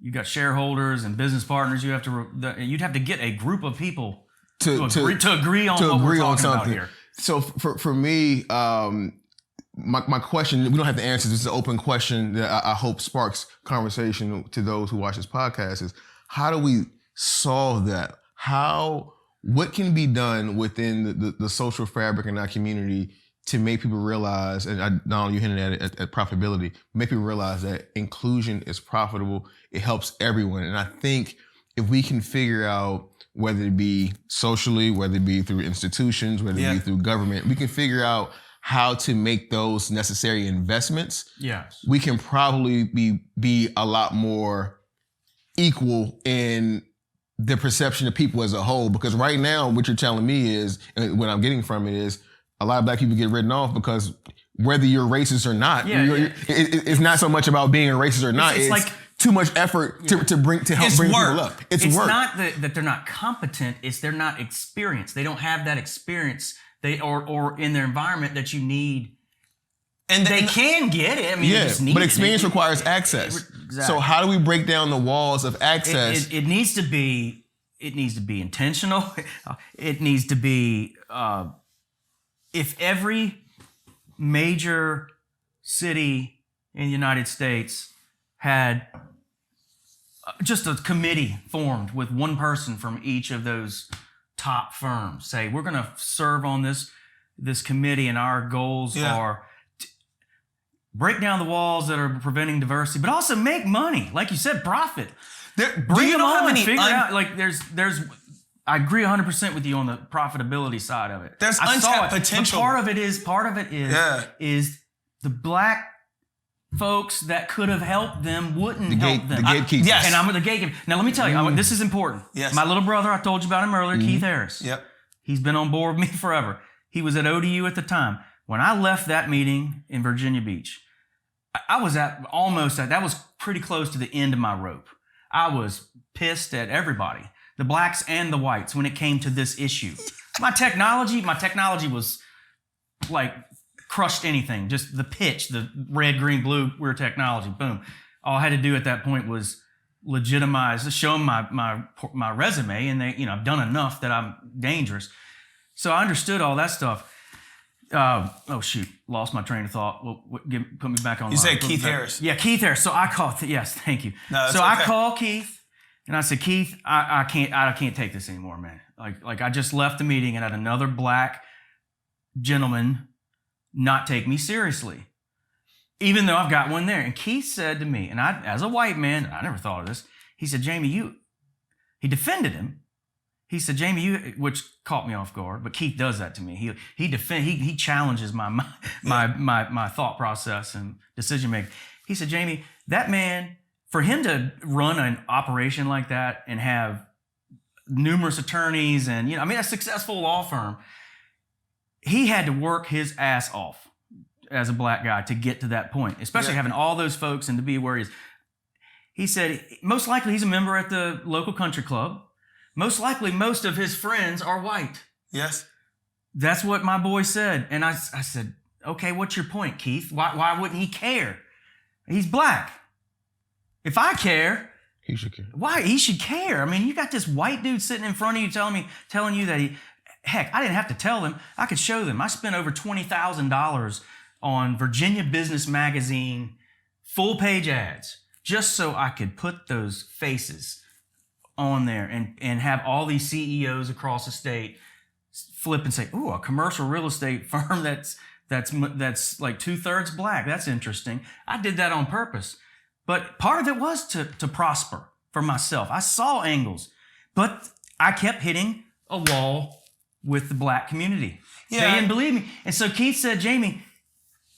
S3: you got shareholders and business partners. You'd have to get a group of people to agree on what we're talking about here.
S4: So for me, my question, we don't have to answer. This is an open question that I hope sparks conversation to those who watch this podcast is, how do we solve that? What can be done within the social fabric in our community to make people realize, and Donald, you hinted at it, at profitability, make people realize that inclusion is profitable. It helps everyone. And I think if we can figure out, whether it be socially, whether it be through institutions, whether it be through government, we can figure out how to make those necessary investments.
S3: Yes. We
S4: can probably be a lot more equal in the perception of people as a whole. Because right now, what you're telling me is, and what I'm getting from it is, a lot of black people get written off because whether you're racist or not, it's not so much about being a racist or not. It's like too much effort to help bring people up. It's work.
S3: Not that they're not competent. It's they're not experienced. They don't have that experience. Or in their environment that you need. And they can get it. I mean, you just need
S4: but experience requires access. Exactly. So how do we break down the walls of access?
S3: It needs to be intentional. It needs to be if every major city in the United States had just a committee formed with one person from each of those top firms, say we're going to serve on this committee, and our goals are break down the walls that are preventing diversity, but also make money, like you said, profit. Bring them on and figure out. Like there's. I agree 100% with you on the profitability side of it.
S5: There's untapped potential.
S3: Part of it is the black folks that could have helped them wouldn't help them.
S4: The gatekeepers.
S3: Yes. And I'm the gatekeeper. Now let me tell you, this is important.
S5: Yes.
S3: My little brother, I told you about him earlier, Keith Harris.
S5: Yep.
S3: He's been on board with me forever. He was at ODU at the time. When I left that meeting in Virginia Beach, I was that was pretty close to the end of my rope. I was pissed at everybody, the blacks and the whites, when it came to this issue. My technology was like crushed anything. Just the pitch, the red, green, blue, we're technology, boom. All I had to do at that point was legitimize, show them my resume, and I've done enough that I'm dangerous. So I understood all that stuff. Lost my train of thought. Put me back on.
S5: You said Keith Harris.
S3: Yeah, Keith Harris. So I called. Yes, thank you.
S5: No,
S3: so I called Keith, and I said, Keith, I can't take this anymore, man. Like I just left the meeting and had another black gentleman not take me seriously, even though I've got one there. And Keith said to me, and I, as a white man, I never thought of this. He said, Jamie, he defended him. He said, Jamie, which caught me off guard, but Keith does that to me. He challenges my thought process and decision making. He said, Jamie, that man, for him to run an operation like that and have numerous attorneys and a successful law firm, he had to work his ass off as a black guy to get to that point, especially having all those folks and to be where he is. He said, most likely he's a member at the local country club. Most likely, most of his friends are white.
S5: Yes.
S3: That's what my boy said. And I said, okay, what's your point, Keith? Why wouldn't he care? He's black. If I care,
S4: he should care.
S3: Why? He should care. I mean, you got this white dude sitting in front of you telling you that heck, I didn't have to tell them. I could show them. I spent over $20,000 on Virginia Business Magazine full-page ads just so I could put those faces on there and have all these CEOs across the state flip and say, "Ooh, a commercial real estate firm that's like 2/3 black. That's interesting." I did that on purpose, but part of it was to prosper for myself. I saw angles, but I kept hitting a wall with the black community. Yeah. They didn't believe me, and so Keith said, "Jamie,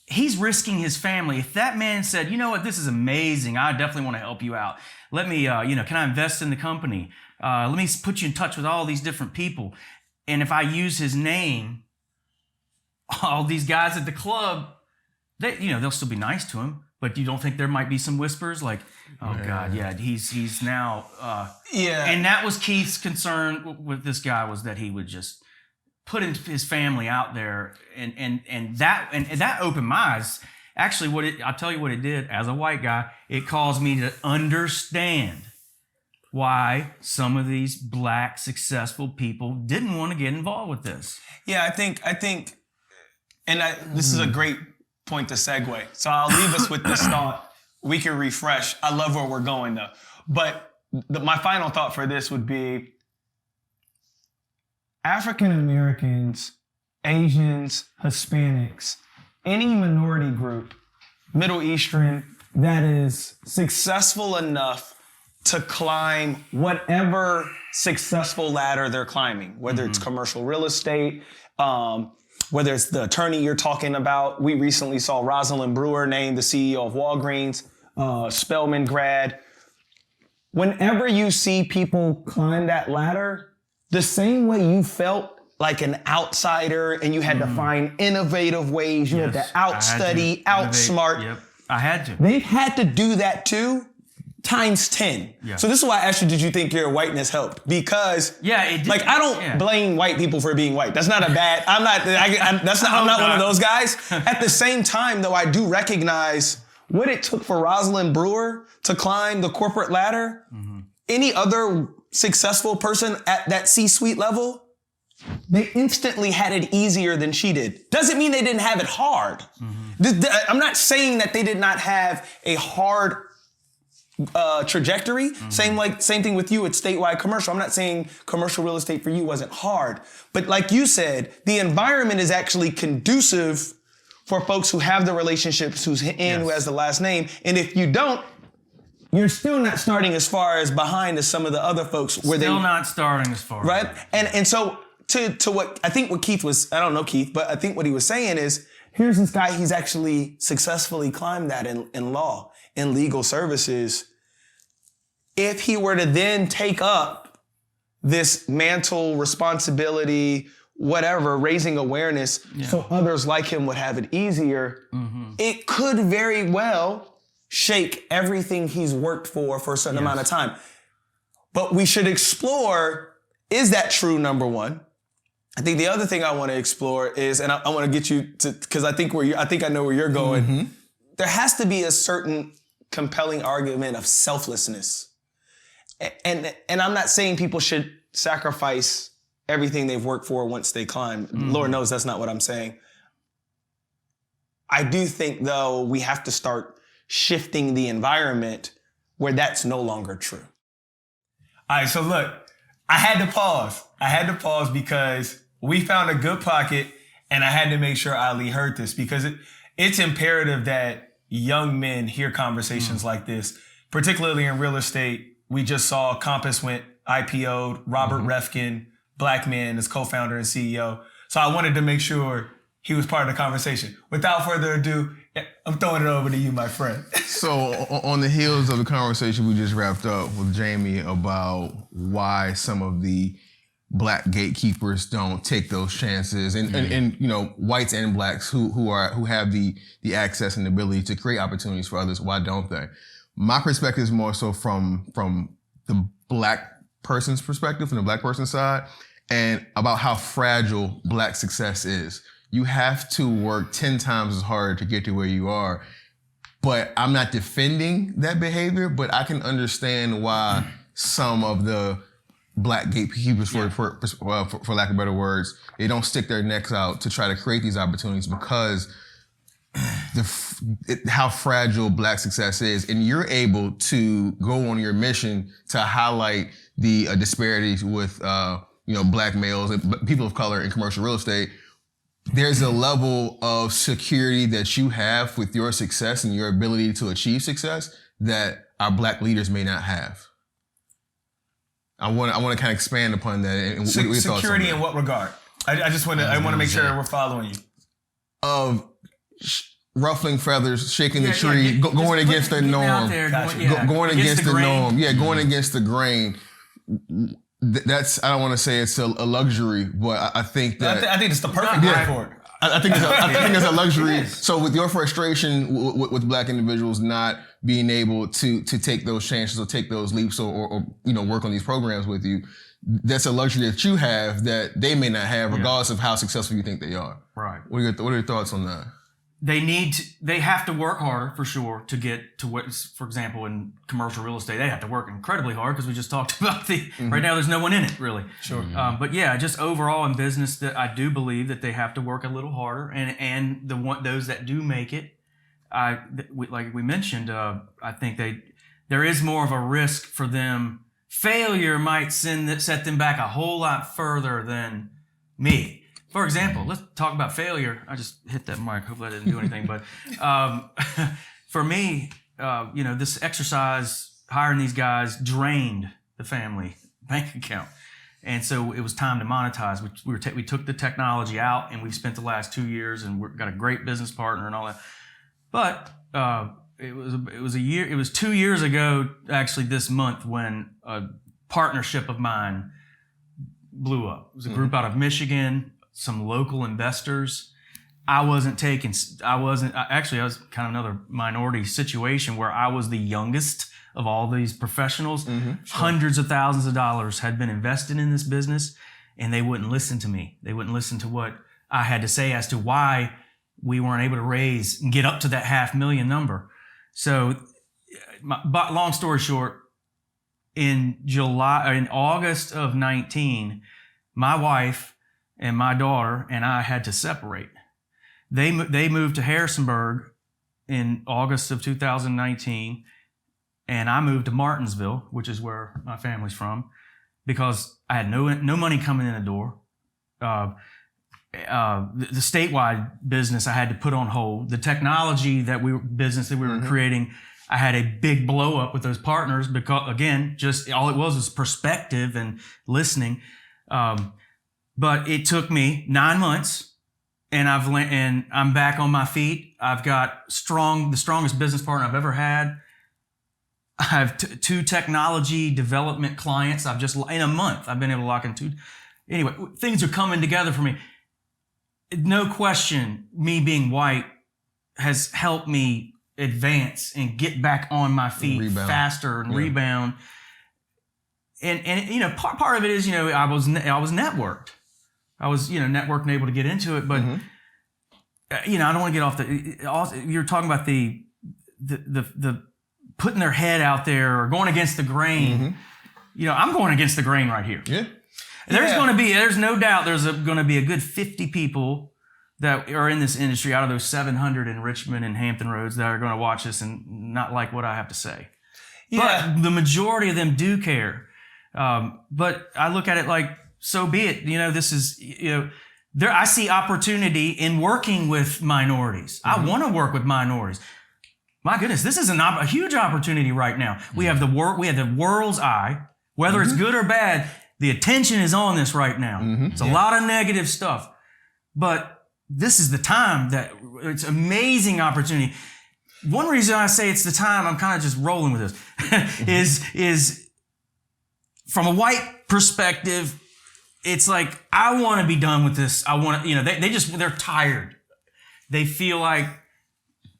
S3: he's risking his family. If that man said, you know what, this is amazing. I definitely want to help you out. Let me, can I invest in the company? Let me put you in touch with all these different people. And if I use his name, all these guys at the club, they'll still be nice to him. But you don't think there might be some whispers like, oh God, he's now, And that was Keith's concern with this guy, was that he would just put his family out there, and that opened my eyes. Actually, I'll tell you what it did. As a white guy, it caused me to understand why some of these black successful people didn't want to get involved with this.
S5: Yeah, I think, this is a great point to segue. So I'll leave us with this thought. We can refresh. I love where we're going though. But my final thought for this would be, African Americans, Asians, Hispanics, any minority group, Middle Eastern, that is successful enough to climb whatever successful ladder they're climbing, whether it's commercial real estate, whether it's the attorney you're talking about. We recently saw Rosalind Brewer named the CEO of Walgreens, Spelman grad. Whenever you see people climb that ladder, the same way you felt like an outsider and you had to find innovative ways, you had to outstudy, outsmart.
S3: Yep, I had to.
S5: They've had to do that too times 10.
S3: Yeah.
S5: So this is why I asked you, did you think your whiteness helped? Because
S3: it did.
S5: Like, I don't blame white people for being white. That's not a bad, I'm not one of those guys. At the same time, though, I do recognize what it took for Rosalind Brewer to climb the corporate ladder. Mm-hmm. Any other successful person at that C-suite level, they instantly had it easier than she did. Doesn't mean they didn't have it hard. Mm-hmm. I'm not saying that they did not have a hard trajectory. Mm-hmm. Same thing with you at Statewide Commercial. I'm not saying commercial real estate for you wasn't hard, but like you said, the environment is actually conducive for folks who have the relationships, who's in, who has the last name. And if you don't, you're still not starting as far as behind as some of the other folks where
S3: still not starting as far.
S5: Right? And so to what I think what Keith was, I don't know Keith, but I think what he was saying is, here's this guy, he's actually successfully climbed that in law, in legal services. If he were to then take up this mantle, responsibility, whatever, raising awareness, so others like him would have it easier, it could very well shake everything he's worked for a certain amount of time. But we should explore, is that true, number one? I think the other thing I want to explore is, and I want to get you to, because I think I know where you're going. There has to be a certain compelling argument of selflessness. And I'm not saying people should sacrifice everything they've worked for once they climb. Lord knows that's not what I'm saying. I do think, though, we have to start shifting the environment where that's no longer true.
S2: All right, so look, I had to pause because we found a good pocket, and I had to make sure Ali heard this, because it's imperative that young men hear conversations like this, particularly in real estate. We just saw Compass went IPO'd, Robert Refkin, black man, is co-founder and CEO. So I wanted to make sure he was part of the conversation. Without further ado, I'm throwing it over to you, my friend.
S4: So on the heels of the conversation we just wrapped up with Jamie about why some of the black gatekeepers don't take those chances, and you know, whites and blacks who have the access and ability to create opportunities for others, why don't they? My perspective is more so from the black person's perspective, from the black person's side, and about how fragile black success is. You have to work 10 times as hard to get to where you are. But I'm not defending that behavior, but I can understand why some of the black gatekeepers, for lack of better words, they don't stick their necks out to try to create these opportunities, because how fragile black success is. And you're able to go on your mission to highlight the disparities with black males and people of color in commercial real estate. There's a level of security that you have with your success and your ability to achieve success that our black leaders may not have. I want to kind of expand upon that. And
S2: security in what regard? I just want to make sure we're following you.
S4: Of ruffling feathers, shaking the tree, going against the norm, going against the norm. Yeah, going against the grain. That's, I don't want to say it's a luxury, but I think that...
S2: I think it's the perfect word for it.
S4: I think it's a luxury. So with your frustration with black individuals not being able to take those chances or take those leaps or work on these programs with you, that's a luxury that you have that they may not have, regardless of how successful you think they are.
S3: Right.
S4: What are your thoughts on that?
S3: They have to work harder, for sure, to get to what, for example, in commercial real estate, they have to work incredibly hard, because we just talked about right now there's no one in it, really. Sure. But yeah, just overall in business, that I do believe that they have to work a little harder, and those that do make it, like we mentioned, I think there is more of a risk for them. Failure might set them back a whole lot further than me. For example, let's talk about failure. I just hit that mic. Hopefully I didn't do anything. But for me, this exercise, hiring these guys, drained the family bank account. And so it was time to monetize. We took the technology out, and we've spent the last 2 years, and we've got a great business partner and all that. But it was 2 years ago, actually this month, when a partnership of mine blew up. It was a group out of Michigan, some local investors, I was kind of another minority situation where I was the youngest of all these professionals. Sure. Hundreds of thousands of dollars had been invested in this business, and they wouldn't listen to me. They wouldn't listen to what I had to say as to why we weren't able to raise and get up to that $500,000 number. So, but long story short, in August of 19, my wife and my daughter and I had to separate. They moved to Harrisonburg in August of 2019, and I moved to Martinsville, which is where my family's from, because I had no money coming in the door. The statewide business I had to put on hold. The technology business that we were creating, I had a big blow up with those partners because, again, just all it was perspective and listening. But it took me 9 months, and I'm back on my feet. I've got the strongest business partner I've ever had. I have 2 technology development clients. In a month, I've been able to lock in 2. Anyway, things are coming together for me. No question, me being white has helped me advance and get back on my feet faster and rebound. And part of it is, I was networked. I was, networked and able to get into it, but I don't want to get off you're talking about the putting their head out there or going against the grain. I'm going against the grain right here. Yeah. There's no doubt there's going to be a good 50 people that are in this industry out of those 700 in Richmond and Hampton Roads that are going to watch this and not like what I have to say. Yeah. But the majority of them do care. But I look at it like, so be it. This is, I see opportunity in working with minorities. I want to work with minorities. My goodness, this is a huge opportunity right now. We have the world's eye, whether it's good or bad. The attention is on this right now. It's a lot of negative stuff, but this is the time that it's amazing opportunity. One reason I say it's the time, I'm kind of just rolling with this, is from a white perspective, it's like, I want to be done with this. I want to, they're tired. They feel like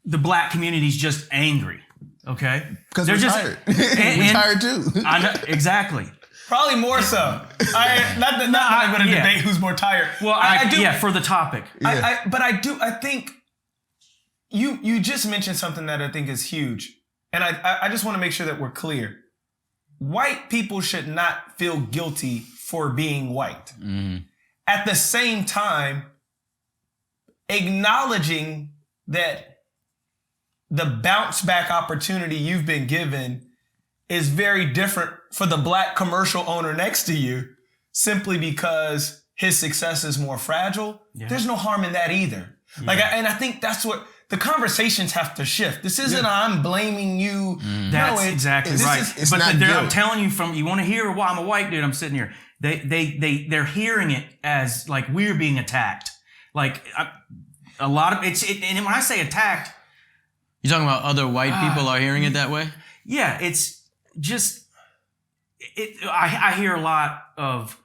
S3: the black community is just angry. Okay.
S4: Because they're tired. We're tired too.
S3: I know, exactly.
S5: Probably more so. I'm going to debate who's more tired.
S3: Well, I do. Yeah, for the topic.
S5: Yeah. I think you just mentioned something that I think is huge. And I just want to make sure that we're clear. White people should not feel guilty for being white. At the same time, acknowledging that the bounce back opportunity you've been given is very different for the black commercial owner next to you, simply because his success is more fragile. Yeah. There's no harm in that either. Yeah. And I think that's what the conversations have to shift. This isn't I'm blaming you.
S3: That's exactly right. I'm telling you, you want to hear why I'm a white dude. I'm sitting here. They're hearing it as like we're being attacked. Like a lot of and when I say attacked,
S6: you're talking about other white people are hearing it that way.
S3: Yeah, it's just. I hear a lot of,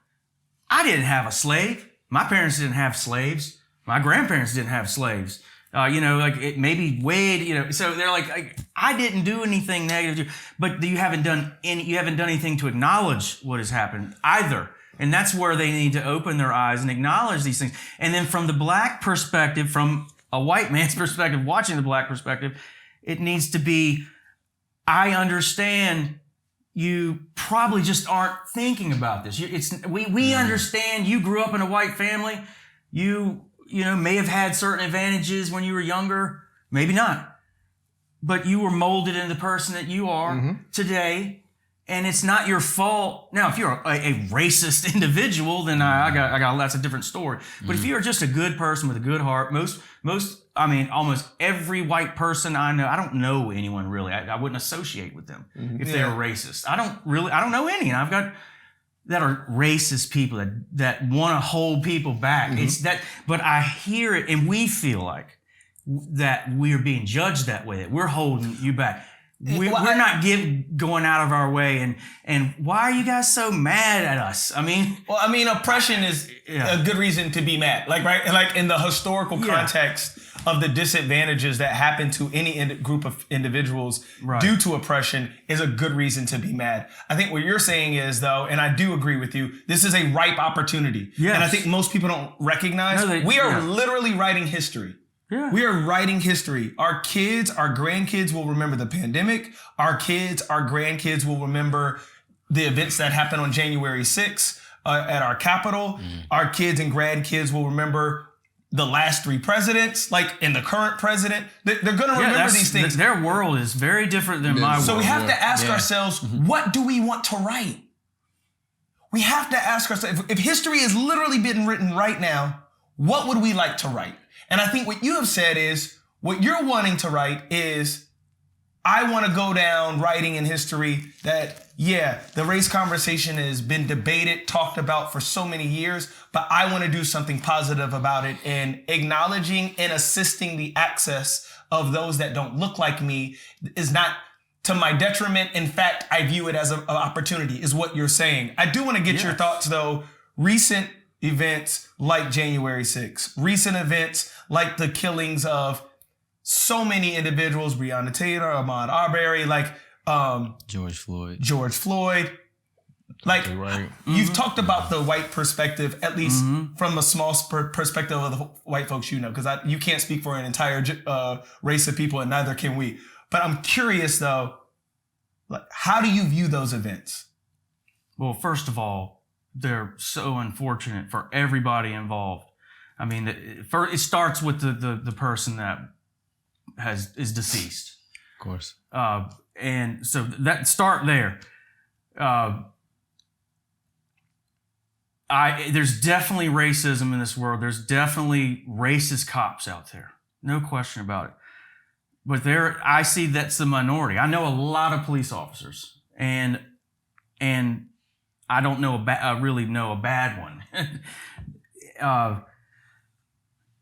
S3: I didn't have a slave. My parents didn't have slaves. My grandparents didn't have slaves. Maybe Wade, so they're like, I didn't do anything negative, but you haven't done anything to acknowledge what has happened either. And that's where they need to open their eyes and acknowledge these things. And then from the black perspective, from a white man's perspective, watching the black perspective, it needs to be, I understand you probably just aren't thinking about this. We understand you grew up in a white family. You may have had certain advantages when you were younger, maybe not, but you were molded into the person that you are today, and it's not your fault. Now, if you're a racist individual, then that's a different story. But if you're just a good person with a good heart, almost every white person I know, I don't know anyone really. I wouldn't associate with them if they were racist. I don't know any. And I've got that are racist people that want to hold people back. But I hear it, and we feel like that we're being judged that way, that we're holding you back. We're not going out of our way and why are you guys so mad at us? I mean,
S2: oppression is a good reason to be mad. Like in the historical context of the disadvantages that happen to any group of individuals due to oppression is a good reason to be mad. I think what you're saying is, though, and I do agree with you, this is a ripe opportunity. Yes. And I think most people don't recognize we are literally writing history. Yeah. We are writing history. Our kids, our grandkids will remember the pandemic. Our kids, our grandkids will remember the events that happened on January 6th at our Capitol. Our kids and grandkids will remember the last 3 presidents, and the current president. They're going to remember these things.
S3: Their world is very different than my world.
S2: So we have to ask ourselves, what do we want to write? We have to ask ourselves, if history has literally been written right now, what would we like to write? And I think what you have said is, what you're wanting to write is, I want to go down writing in history that, the race conversation has been debated, talked about for so many years, but I want to do something positive about it and acknowledging and assisting the access of those that don't look like me is not to my detriment. In fact, I view it as an opportunity, is what you're saying. I do want to get your thoughts, though. Recent events like January 6th, recent events like the killings of so many individuals, Breonna Taylor, Ahmaud Arbery,
S6: George Floyd.
S2: You've talked about the white perspective, at least from a small perspective of the white folks because you can't speak for an entire race of people, and neither can we. But I'm curious, though, how do you view those events?
S3: Well, first of all, they're so unfortunate for everybody involved. I mean, it starts with the person that is deceased.
S6: Of course.
S3: And so start there. There's definitely racism in this world. There's definitely racist cops out there. No question about it. But I see that's the minority. I know a lot of police officers, and I don't know really know a bad one.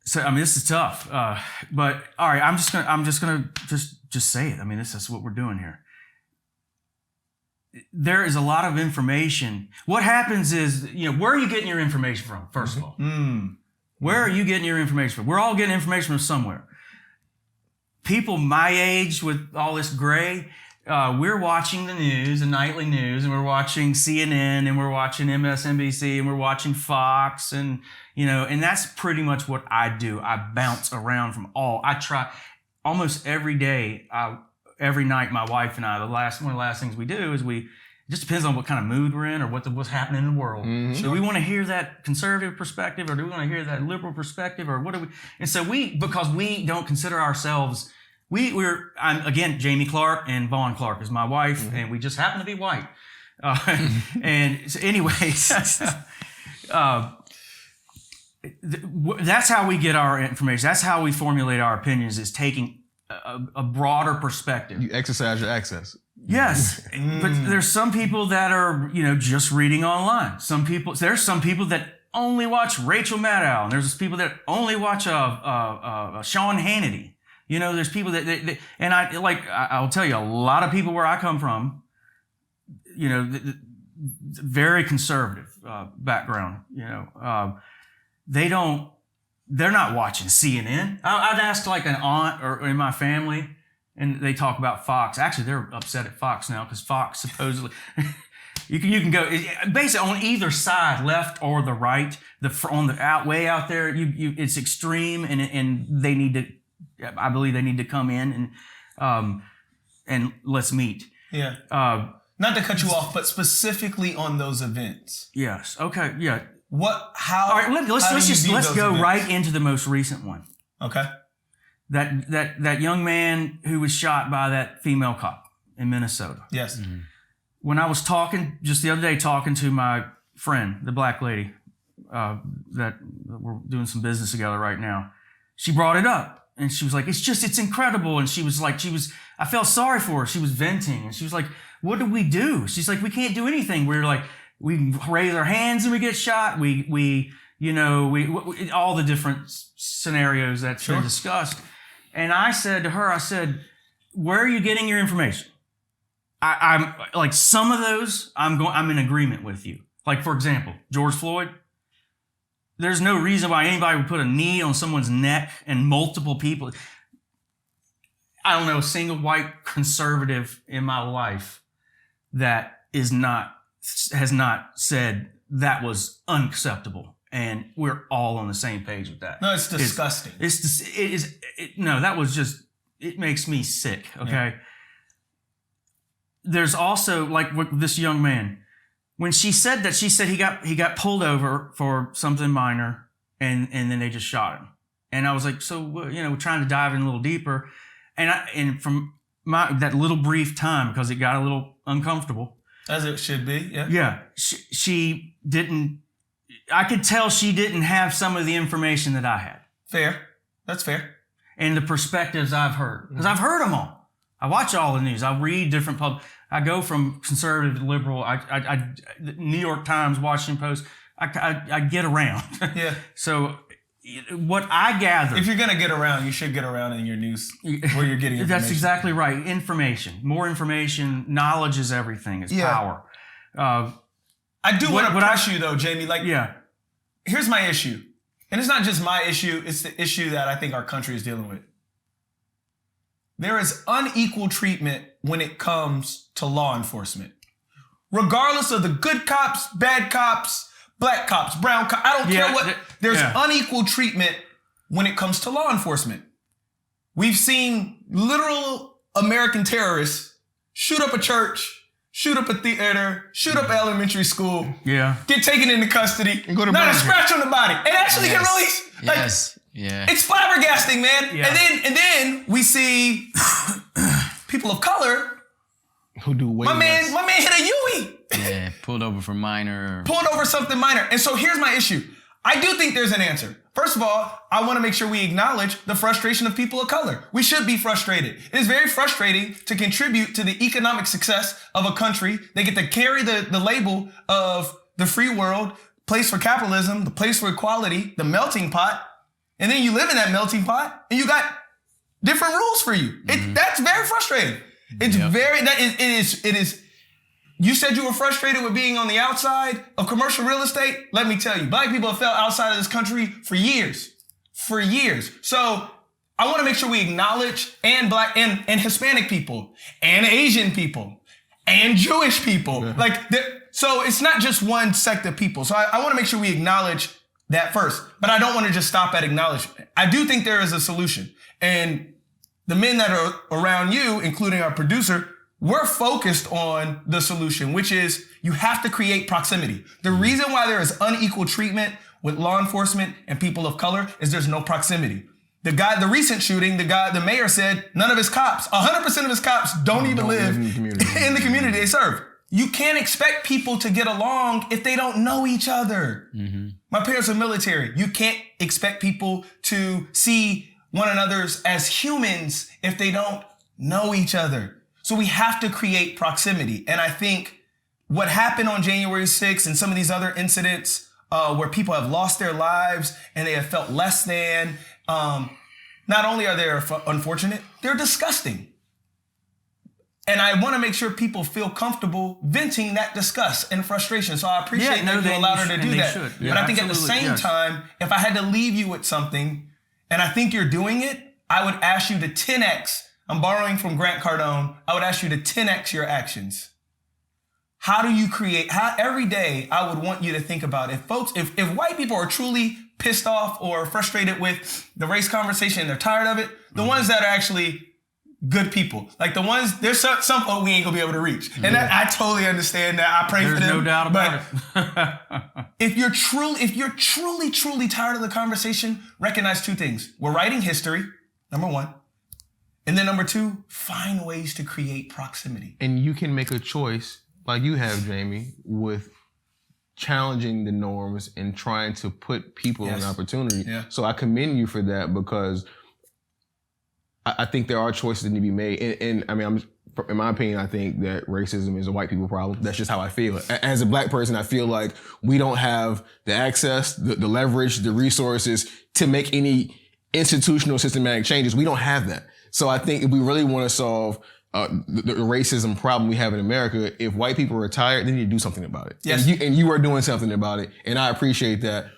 S3: So I mean, this is tough. But all right, I'm just gonna say it. I mean, this is what we're doing here. There is a lot of information. What happens is, where are you getting your information from? First of all, where are you getting your information from? We're all getting information from somewhere. People my age with all this gray, we're watching the news, the nightly news, and we're watching CNN, and we're watching MSNBC, and we're watching Fox, and and that's pretty much what I do. I bounce around from I try almost every day. Every night, my wife and I, one of the last things we do is it just depends on what kind of mood we're in or what's happening in the world. Mm-hmm. Do we want to hear that conservative perspective, or do we want to hear that liberal perspective, or what do we? And so because we don't consider ourselves, I'm again, Jamie Clark and Vaughn Clark is my wife, and we just happen to be white. And so anyways, that's how we get our information. That's how we formulate our opinions, is taking a broader perspective.
S4: You exercise your access.
S3: Yes, but there's some people that are, just reading online. There's some people that only watch Rachel Maddow, and there's people that only watch Sean Hannity. There's people that and I'll tell you, a lot of people where I come from, very conservative background. They're not watching CNN. I'd ask an aunt or in my family, and they talk about Fox. Actually, they're upset at Fox now because Fox supposedly, you can go basically on either side, left or the right. Way out there, it's extreme, and they need to. I believe they need to come in and let's meet.
S2: Yeah. Not to cut you off, but specifically on those events.
S3: Yes. Okay. Yeah.
S2: How?
S3: All right, let's go right into the most recent one.
S2: Okay.
S3: That young man who was shot by that female cop in Minnesota.
S2: Yes.
S3: Mm-hmm. When I was talking just the other day to my friend, the black lady, that we're doing some business together right now, she brought it up, and she was like, "It's incredible." And I felt sorry for her. She was venting, and she was like, "What do we do?" She's like, "We can't do anything. We're like." We raise our hands and we get shot. We all the different scenarios that's been discussed. And I said to her, where are you getting your information? I'm like some of those I'm in agreement with you. Like, for example, George Floyd. There's no reason why anybody would put a knee on someone's neck and multiple people. I don't know a single white conservative in my life that has not said that was unacceptable. And we're all on the same page with that.
S5: No, it's disgusting.
S3: It makes me sick. Okay. Yeah. There's also like with this young man, when she said he got pulled over for something minor and then they just shot him. And I was like, so, we're trying to dive in a little deeper. And from that little brief time, because it got a little uncomfortable.
S5: As it should be. Yeah.
S3: Yeah. She didn't, I could tell she didn't have some of the information that I had.
S5: Fair. That's fair.
S3: And the perspectives I've heard. Because I've heard them all. I watch all the news. I read different I go from conservative to liberal. New York Times, Washington Post. I get around.
S5: Yeah.
S3: So what I gather.
S5: If you're going to get around, you should get around in your news where you're getting information.
S3: That's exactly right. Information. More information. Knowledge is everything. It's power.
S5: I do want to press you though, Jamie. Like, here's my issue. And it's not just my issue. It's the issue that I think our country is dealing with. There is unequal treatment when it comes to law enforcement. Regardless of the good cops, bad cops, black cops, brown cops, I don't care what. There's unequal treatment when it comes to law enforcement. We've seen literal American terrorists shoot up a church, shoot up a theater, shoot up elementary school, get taken into custody, and not a scratch on the body, and actually get released. Like, it's flabbergasting, man. Yeah. And then we see people of color
S4: who do way
S5: my man hit a Yui.
S6: Yeah, pulled over for minor.
S5: Pulled over something minor. And so here's my issue. I do think there's an answer. First of all, I want to make sure we acknowledge the frustration of people of color. We should be frustrated. It is very frustrating to contribute to the economic success of a country. They get to carry the label of the free world, place for capitalism, the place for equality, the melting pot. And then you live in that melting pot and you got different rules for you. That's very frustrating. It's it is. You said you were frustrated with being on the outside of commercial real estate. Let me tell you, black people have felt outside of this country for years. So I want to make sure we acknowledge and black and Hispanic people and Asian people and Jewish people. So it's not just one sect of people. So I want to make sure we acknowledge that first, but I don't want to just stop at acknowledgement. I do think there is a solution. And the men that are around you, including our producer, we're focused on the solution, which is you have to create proximity. The reason why there is unequal treatment with law enforcement and people of color is there's no proximity. The recent shooting, the mayor said none of his cops, 100% of his cops don't even live in the community they serve. You can't expect people to get along if they don't know each other. My parents are military. You can't expect people to see one another's as humans if they don't know each other. So we have to create proximity. And I think what happened on January 6th and some of these other incidents where people have lost their lives and they have felt less than, not only are they unfortunate, they're disgusting. And I want to make sure people feel comfortable venting that disgust and frustration. So I appreciate that you allowed her to do that. But I think at the same time, if I had to leave you with something, and I think you're doing it, I would ask you to 10x. I'm borrowing from Grant Cardone. I would ask you to 10x your actions. How do you create, every day I would want you to think about if white people are truly pissed off or frustrated with the race conversation and they're tired of it, the ones that are actually good people, like the ones, there's some folk we ain't gonna be able to reach. And I totally understand that. I pray for them.
S3: There's no doubt about it.
S5: If you're truly tired of the conversation, recognize two things. We're writing history, number one. And then number two, find ways to create proximity.
S4: And you can make a choice, like you have, Jamie, with challenging the norms and trying to put people in opportunity. Yeah. So I commend you for that, because I think there are choices that need to be made. And I mean, in my opinion, I think that racism is a white people problem. That's just how I feel. As a black person, I feel like we don't have the access, the leverage, the resources to make any institutional systematic changes. We don't have that. So I think if we really want to solve the racism problem we have in America, if white people are tired, they need to do something about it.
S5: Yes.
S4: And you are doing something about it. And I appreciate that.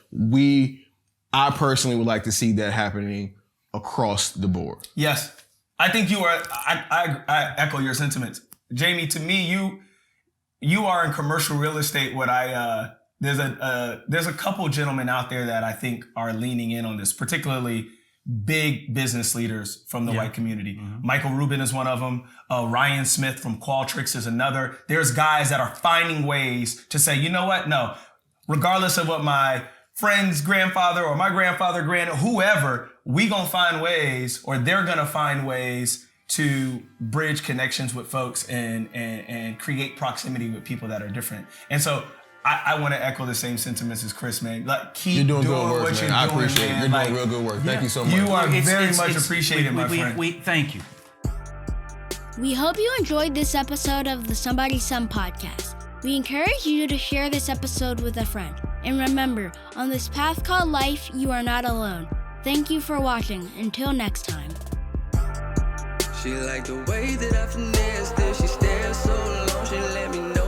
S4: I personally would like to see that happening across the board.
S5: Yes. I think you are, I echo your sentiments. Jamie, to me, you are in commercial real estate there's a couple gentlemen out there that I think are leaning in on this, particularly big business leaders from the white community. Mm-hmm. Michael Rubin is one of them. Ryan Smith from Qualtrics is another. There's guys that are finding ways to say, you know what? No, regardless of what my friend's grandfather or my grandfather, whoever, we gonna find ways, or they're gonna find ways to bridge connections with folks and create proximity with people that are different. And so I want to echo the same sentiments as Chris, man. Like, keep doing
S4: good work,
S5: what
S4: man.
S5: you're doing,
S4: I appreciate it. You're
S5: like,
S4: doing real good work. Thank you so much.
S5: You are very much appreciated, my friend.
S3: Thank you.
S7: We hope you enjoyed this episode of the Somebody's Son podcast. We encourage you to share this episode with a friend. And remember, on this path called life, you are not alone. Thank you for watching. Until next time.
S8: She liked the way that I finessed her. She stared so long, she let me know.